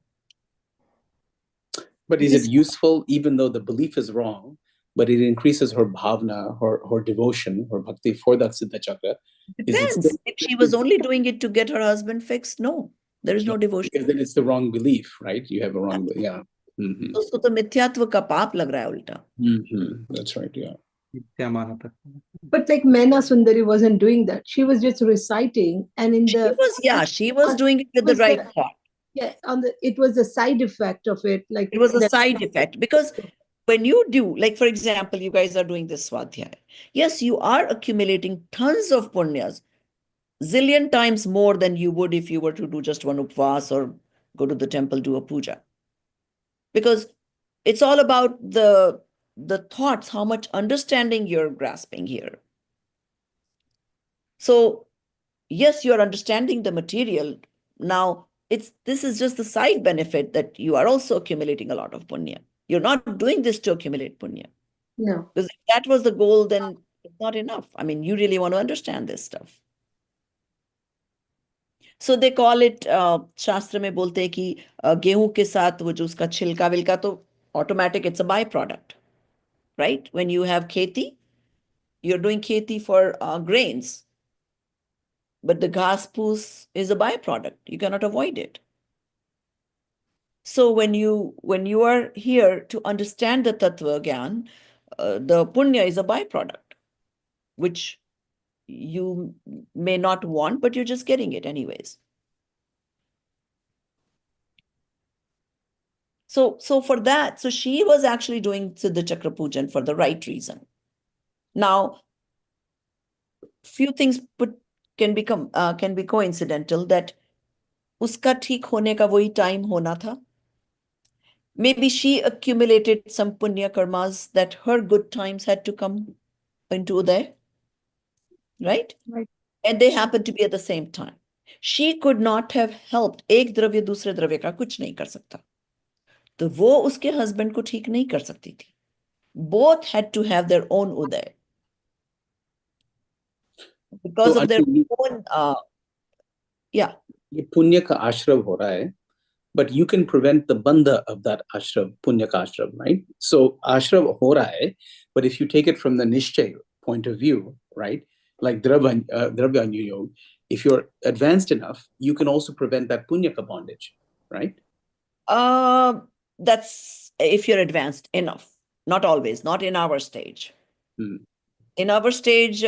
But is it useful, even though the belief is wrong, but it increases her bhavna, her devotion, her bhakti for that Siddha Chakra? Depends. If she was only doing it to get her husband fixed, no, there is no devotion. Because then it's the wrong belief, right? You have a wrong belief, yeah. Mm-hmm. So the mithyatva ka paap lag raha hai ulta. Mm-hmm. That's right, yeah. But like Mena Sundari wasn't doing that. She was just reciting, and she was doing it with the right thought. Yeah, it was a side effect of it. Like it was a side effect, because when you do, like for example, you guys are doing this swadhyaya. Yes, you are accumulating tons of punyas, zillion times more than you would if you were to do just one upvas or go to the temple, do a puja. Because it's all about the thoughts, how much understanding you're grasping here. So yes, you're understanding the material. Now, this is just the side benefit that you are also accumulating a lot of punya. You're not doing this to accumulate punya. No. Because if that was the goal, then it's not enough. I mean, you really want to understand this stuff. So they call it, Shastra mein bolte hai ki गेहूं के साथ वो जो उसका छिलका विलका तो automatic, it's a byproduct, right? When you have kheti, you're doing kheti for grains. But the ghas poos is a byproduct. You cannot avoid it. So when you are here to understand the tattva gyan, the punya is a byproduct, which you may not want, but you're just getting it anyways. So for that, so she was actually doing Siddha Chakra Pujan for the right reason. Now, few things can be coincidental, that uska theek hone ka wahi time hona tha. Maybe she accumulated some punya karmas that her good times had to come into Uday, right? Right. And they happened to be at the same time. She could not have helped. एक द्रव्य दूसरे द्रव्य का कुछ नहीं कर सकता, तो वो उसके husband को ठीक नहीं कर सकती थी. Both had to have their own Uday because of their own. Yeah. ये पुण्य का आश्रम हो रहा है, but you can prevent the bandha of that ashram, punya ka ashram, right? So ashram ho raha hai, but if you take it from the nishchay point of view, right, like dravya yoga, if you're advanced enough, you can also prevent that punya ka bondage, right? That's if you're advanced enough. Not always, not in our stage. In our stage,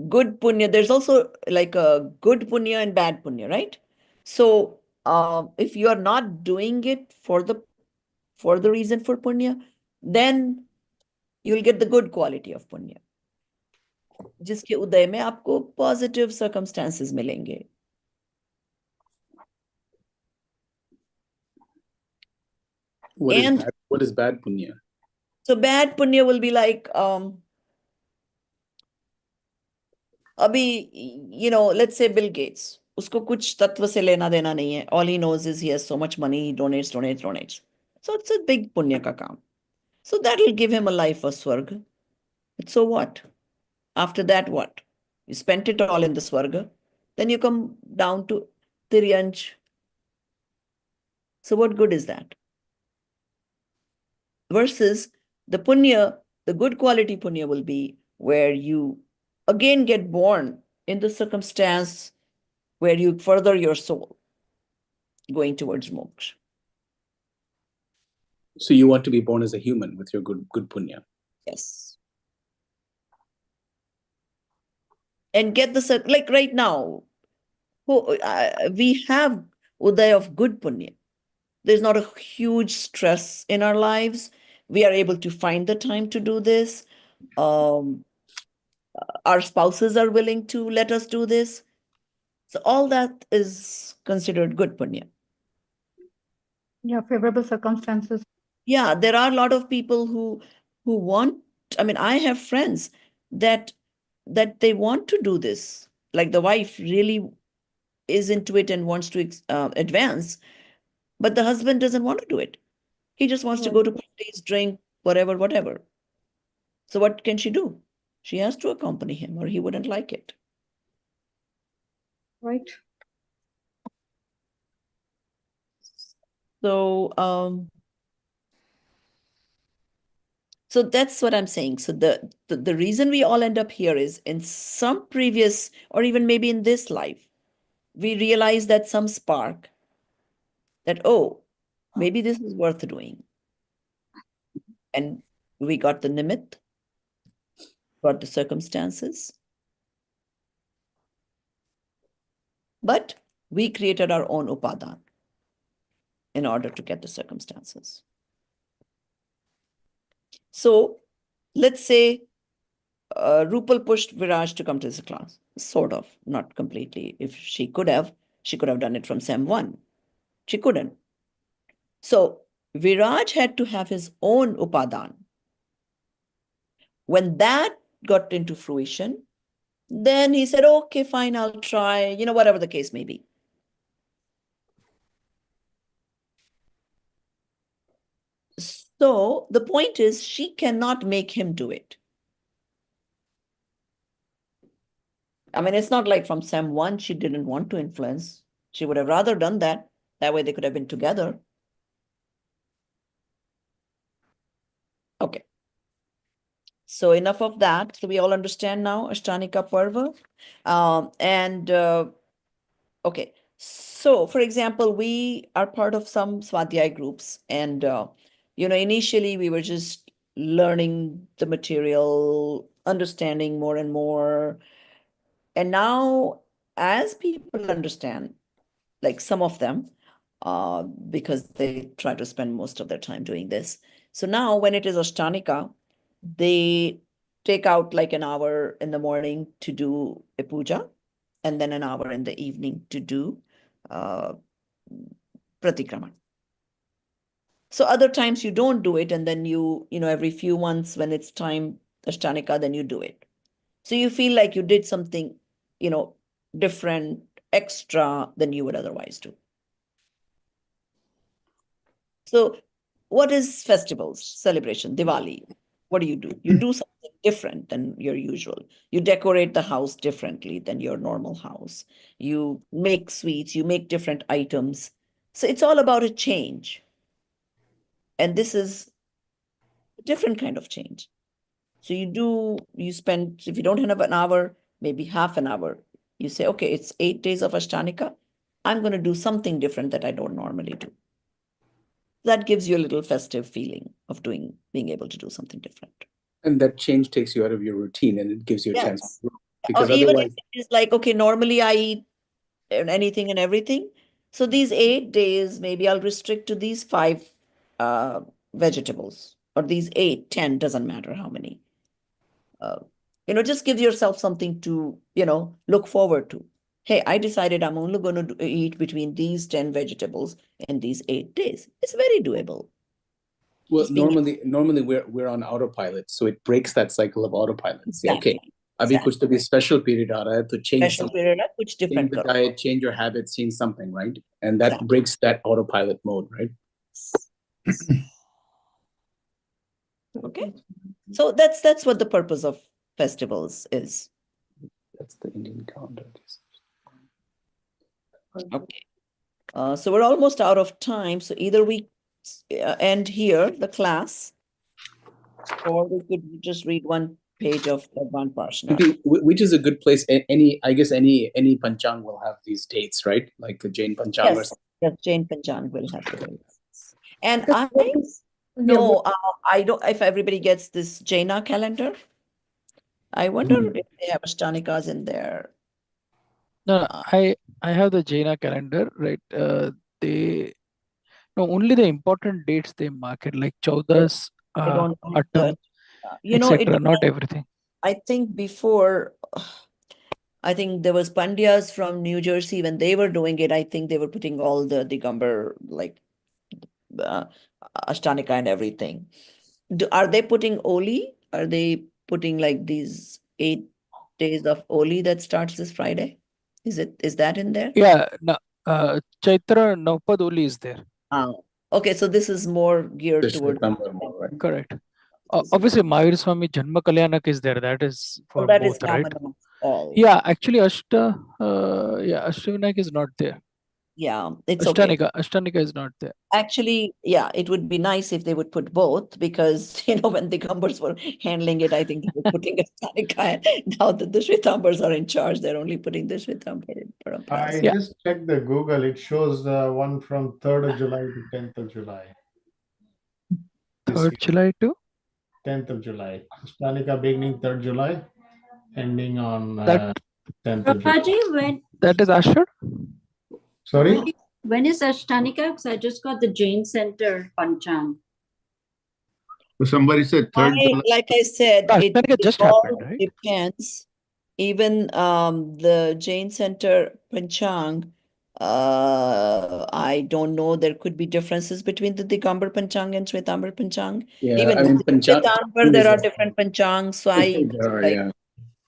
good punya, there's also like a good punya and bad punya, right? So if you are not doing it for the reason for punya, then you'll get the good quality of punya, जिसके उदय में आपको positive circumstances मिलेंगे. What is bad punya? So bad punya will be like abhi, let's say Bill Gates, usko kuch tattva se lena dena nahi hai. All he knows is he has so much money, he donates. So it's a big punya ka kaam. So that will give him a life of swarga. But so what? After that, what? You spent it all in the swarga. Then you come down to Tiryanj. So what good is that? Versus the punya, the good quality punya will be where you again get born in the circumstance where you further your soul going towards moksha. So you want to be born as a human with your good punya. Yes. And get the, like right now, we have uday of good punya. There's not a huge stress in our lives. We are able to find the time to do this. Our spouses are willing to let us do this. So all that is considered good punya. Yeah, favorable circumstances. Yeah, there are a lot of people who want, I have friends that they want to do this. Like the wife really is into it and wants to advance, but the husband doesn't want to do it. He just wants to go to parties, drink, whatever. So what can she do? She has to accompany him or he wouldn't like it. Right. So, so that's what I'm saying. So the reason we all end up here is in some previous, or even maybe in this life, we realize that some spark that, oh, maybe this is worth doing. And we got the nimit, got the circumstances. But we created our own upadan in order to get the circumstances. So let's say Rupal pushed Viraj to come to this class. Sort of, not completely. If she could have done it from Sem 1. She couldn't. So Viraj had to have his own upadan. When that got into fruition, then he said, okay, fine, I'll try, whatever the case may be. So the point is, she cannot make him do it. It's not like from Sem 1, she didn't want to influence. She would have rather done that. That way they could have been together. Okay. So enough of that. So we all understand now Ashtanika Parva. Okay. So for example, we are part of some Swadhyay groups. And, initially we were just learning the material understanding more and more. And now, as people understand, like some of them, because they try to spend most of their time doing this. So now when it is Ashtanika, they take out like an hour in the morning to do a puja, and then an hour in the evening to do pratikraman. So other times you don't do it, and then you know, every few months when it's time Ashtanika, then you do it. So you feel like you did something, you know, different, extra than you would otherwise do. So what is festivals, celebration, Diwali? What do? You do something different than your usual. You decorate the house differently than your normal house. You make sweets, you make different items. So it's all about a change. And this is a different kind of change. So you spend, if you don't have an hour, maybe half an hour, you say, okay, it's 8 days of Ashtanika. I'm going to do something different that I don't normally do. That gives you a little festive feeling of being able to do something different. And that change takes you out of your routine and it gives you a chance to grow. Because or even if it is like, okay, normally I eat anything and everything. So these 8 days, maybe I'll restrict to these 5 vegetables, or these 8, 10, doesn't matter how many. You know, just give yourself something to, you know, look forward to. Hey, I decided I'm only going to eat between these 10 vegetables in these 8 days. It's very doable. Well, normally we're on autopilot, so it breaks that cycle of autopilot. Say, okay, abhi kuch to bhi special period aa raha hai, to change special period, kuch different change the diet, change your habits, change something, right? And that breaks that autopilot mode, right? Okay, so that's what the purpose of festivals is. That's the Indian calendar. Okay, so we're almost out of time. So either we end here the class, or we could just read one page of Bhagwan Parshnad. Which is a good place. I guess any panchang will have these dates, right? Like the Jain panchang. Yes, Jain panchang will have the dates. And I know, I don't, if everybody gets this Jaina calendar, I wonder if they have Ashtanikas in there. No, I have the Jaina calendar, right? Only the important dates they mark it, like Chaudas, Attam, etc. Not everything. I think before, I think there was Pandyas from New Jersey, when they were doing it, I think they were putting all the Digambar, like Ashtanika and everything. Are they putting Oli? Are they putting like these 8 days of Oli that starts this Friday? Is that in there? Yeah, no, Chaitra Navpad Oli is there. Okay, so this is more geared toward right? Correct. Obviously, Mahir Swami Janma Kalyanak is there. That is for that both, is right? All. Yeah, actually, Ashtavinayak is not there. Yeah, it's okay. Ashtanika is not there. Actually, yeah, it would be nice if they would put both, because, you know, when the Gambars were handling it, I think they were putting Ashtanika. Now that the Shvetambars are in charge, they're only putting the Shvetambar in Paramparas. I just checked the Google. It shows one from 3rd of July to 10th of July. 3rd July to? 10th of July. Ashtanika beginning 3rd July, ending on 10th of July. That is Ashad? Sorry? When is Ashtanika? Because I just got the Jain Center Panchang. Somebody said 3rd July. Like I said, it just all happened, right? depends. Even the Jain Center Panchang, I don't know. There could be differences between the Digambar Panchang and Shvetambar Panchang. Yeah, even I mean, Shvetambar, there are different Panchangs. So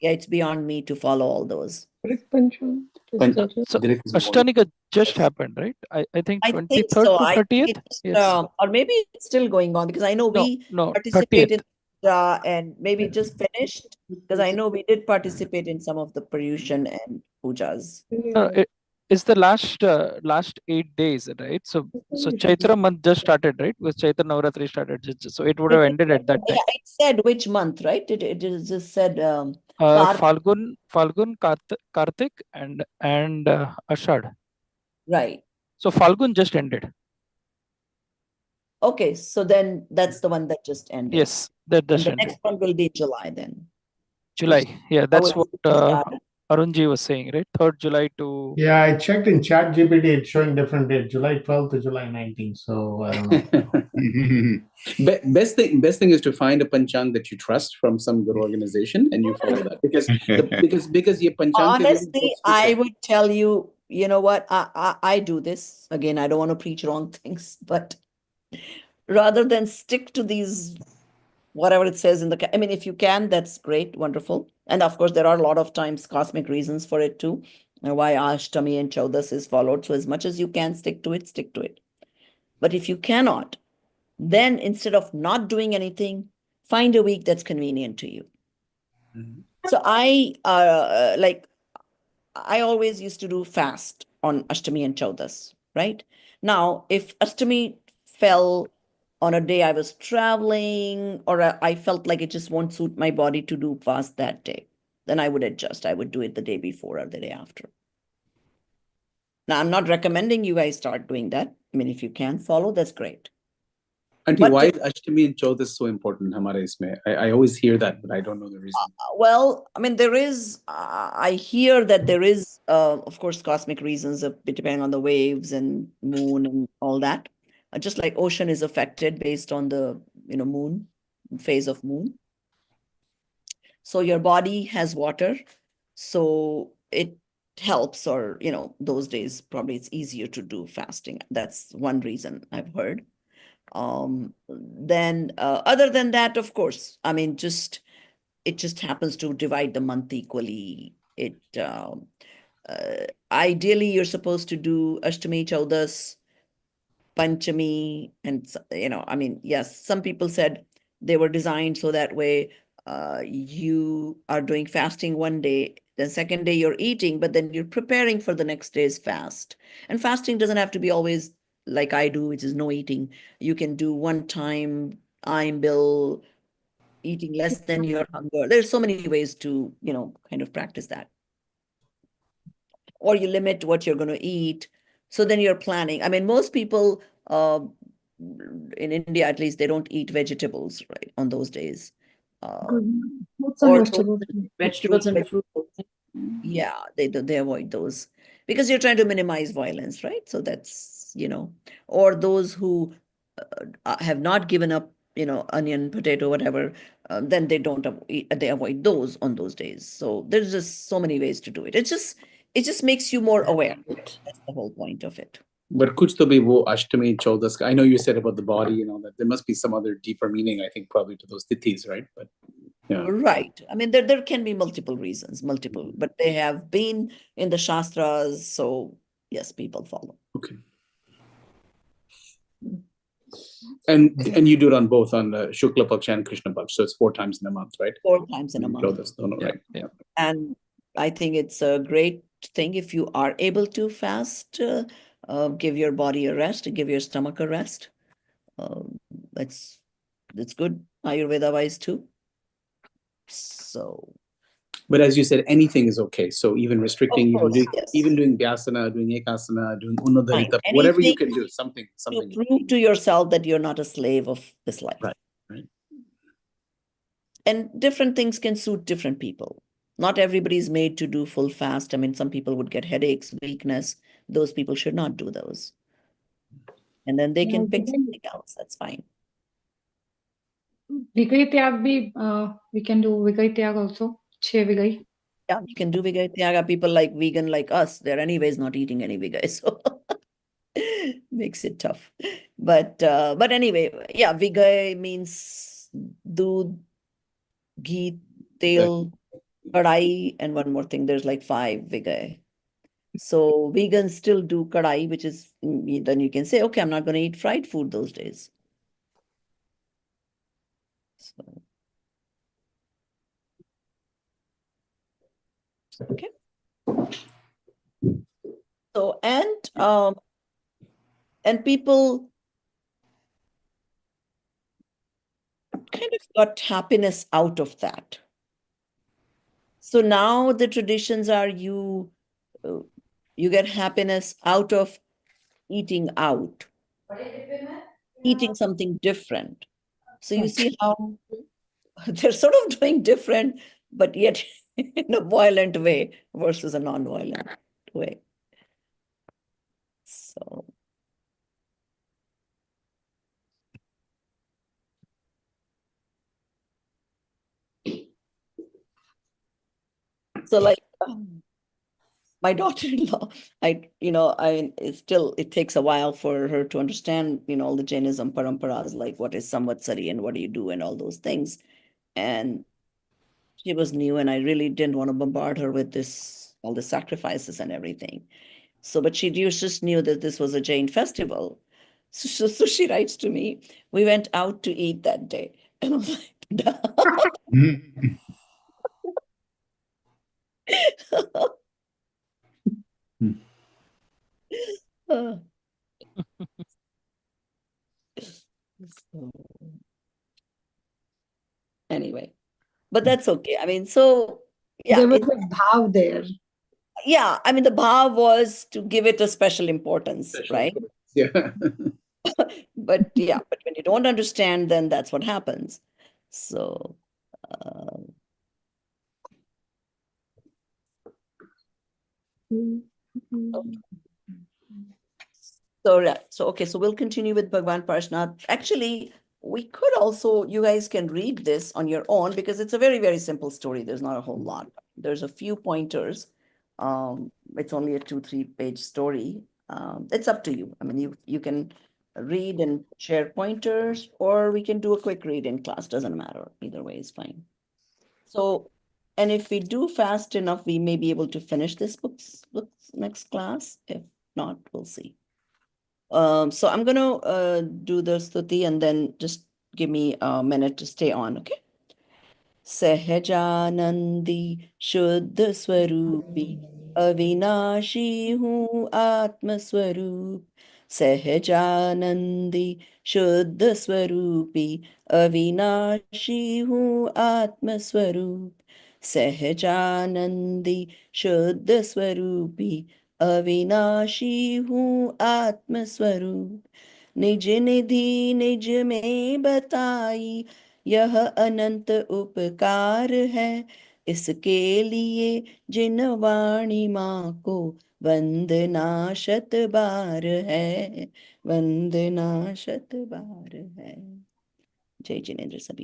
it's beyond me to follow all those. So Ashtanika just happened, right? I think 23rd so. to 30th? Yes. Or maybe it's still going on, because I know we participate 30th. in and maybe it just finished, because I know we did participate in some of the Paryushan and Pujas. It's the last 8 days, right? So Chaitra month just started, right? Because Chaitra Navratri started, so it would have ended at that time. Yeah, it said which month, right? It just said Falgun, Kartik, and Ashad. Right. So Falgun just ended. Okay, so then that's the one that just ended. Yes, that just and the ended. next one will be July then. July. Yeah, that's what Arunji was saying, right? 3rd July to. Yeah, I checked in Chat GPT. It's showing different date, July 12th to July 19th. So I don't know. Best thing is to find a panchang that you trust from some good organization and you follow that because your panchang. Honestly, I would tell you, you know what? I do this again. I don't want to preach wrong things, but rather than stick to these whatever it says in the, I mean, if you can, that's great, wonderful. And of course, there are a lot of times cosmic reasons for it too, and why Ashtami and Chaudas is followed. So as much as you can stick to it, stick to it. But if you cannot, then instead of not doing anything, find a week that's convenient to you. So I always used to do fast on Ashtami and Chaudas, right? Now, if Ashtami fell on a day I was traveling or I felt like it just won't suit my body to do fast that day, then I would adjust. I would do it the day before or the day after. Now, I'm not recommending you guys start doing that. I mean, if you can follow, that's great. Auntie, why is Ashtami and Chaudas so important? I always hear that, but I don't know the reason. Well, I mean, there is, I hear that there is, of course, cosmic reasons, depending on the waves and moon and all that. Just like ocean is affected based on the, moon, phase of moon. So your body has water, so it helps, or, those days, probably it's easier to do fasting. That's one reason I've heard. Then other than that, of course, I mean, it just happens to divide the month equally. Ideally, you're supposed to do Ashtami, Chaudas, Panchami, and I mean, yes, some people said they were designed so that way you are doing fasting one day, then second day you're eating, but then you're preparing for the next day's fast. And fasting doesn't have to be always like I do, which is no eating. You can do one time, I'm Bill, eating less than your hunger. There's so many ways to, kind of practice that. Or you limit what you're going to eat. So then you're planning. I mean, most people in India, at least, they don't eat vegetables, right, on those days. Or vegetables and fruit. Yeah, they avoid those because you're trying to minimize violence, right? So that's, or those who have not given up, onion, potato, whatever, then they don't they avoid those on those days. So there's just so many ways to do it. It just makes you more aware. That's the whole point of it. But kuch to bhi wo Ashtami, Chaudas. I know you said about the body and all that. There must be some other deeper meaning, I think, probably to those tithis, right? But yeah. Right. I mean, there can be multiple reasons, but they have been in the Shastras. So yes, people follow. Okay. And you do it on both, on the Shukla Paksha and Krishna Paksha. So it's 4 times in a month, right? 4 times in a month. Chaudas, right? Yeah. And I think it's a great thing if you are able to fast, give your body a rest, give your stomach a rest. That's good, Ayurveda wise too. So. But as you said, anything is okay. So even restricting, yes. even doing Vyasana, doing Ekasana, doing Unodharita, whatever you can do, something. To prove to yourself that you're not a slave of this life. Right. And different things can suit different people. Not everybody's made to do full fast. I mean, some people would get headaches, weakness. Those people should not do those. And then they can pick something else. That's fine. Vigai Tyag bhi, we can do Vigai Tyag also. 6 Vigai. Yeah, you can do Vigai Tyaga. People like vegan like us, they're anyways not eating any Vigai. So makes it tough. But anyway, yeah, Vigai means doodh, ghee, tel, kadai, and one more thing. There's like 5 Vigai. So vegans still do kadai, which is, then you can say, okay, I'm not going to eat fried food those days. So. Okay. So, and people kind of got happiness out of that. So now the traditions are you get happiness out of eating out, eating something different. So you see how they're sort of doing different, but yet in a violent way versus a non-violent way. So. So like my daughter-in-law, it takes a while for her to understand, all the Jainism paramparas, like what is Samvatsari and what do you do and all those things. And she was new and I really didn't want to bombard her with all the sacrifices and everything. So, but she just knew that this was a Jain festival. So she writes to me, we went out to eat that day. And I'm like, So, anyway, but that's okay. I mean, so yeah. There was a bhav there. Yeah, I mean, the bhav was to give it a special importance, right? Yeah. But when you don't understand, then that's what happens. So, okay, so we'll continue with Bhagwan Parshnath. Actually, we could also, you guys can read this on your own because it's a very, very simple story. There's not a whole lot. There's a few pointers. It's only a 2-3 page story. It's up to you. I mean, you can read and share pointers, or we can do a quick read in class. Doesn't matter. Either way is fine. So, and if we do fast enough, we may be able to finish this books next class. If not, we'll see. So I'm gonna do the stuti and then just give me a minute to stay on, okay? Sahajanandi Shuddha Swarupi Avinashi Hu Atma Swarup Sahajanandi Shuddha Swarupi Avinashi Hu Atma Swarup Sahajanandi Shuddha Swarupi Avinashi Hu Atma Swarup निज निधि निज में बताई यह अनंत उपकार है इसके लिए जिन वाणी माँ को वंदना शत बार है वंदना शत बार है। जय जिनेन्द्र सभी।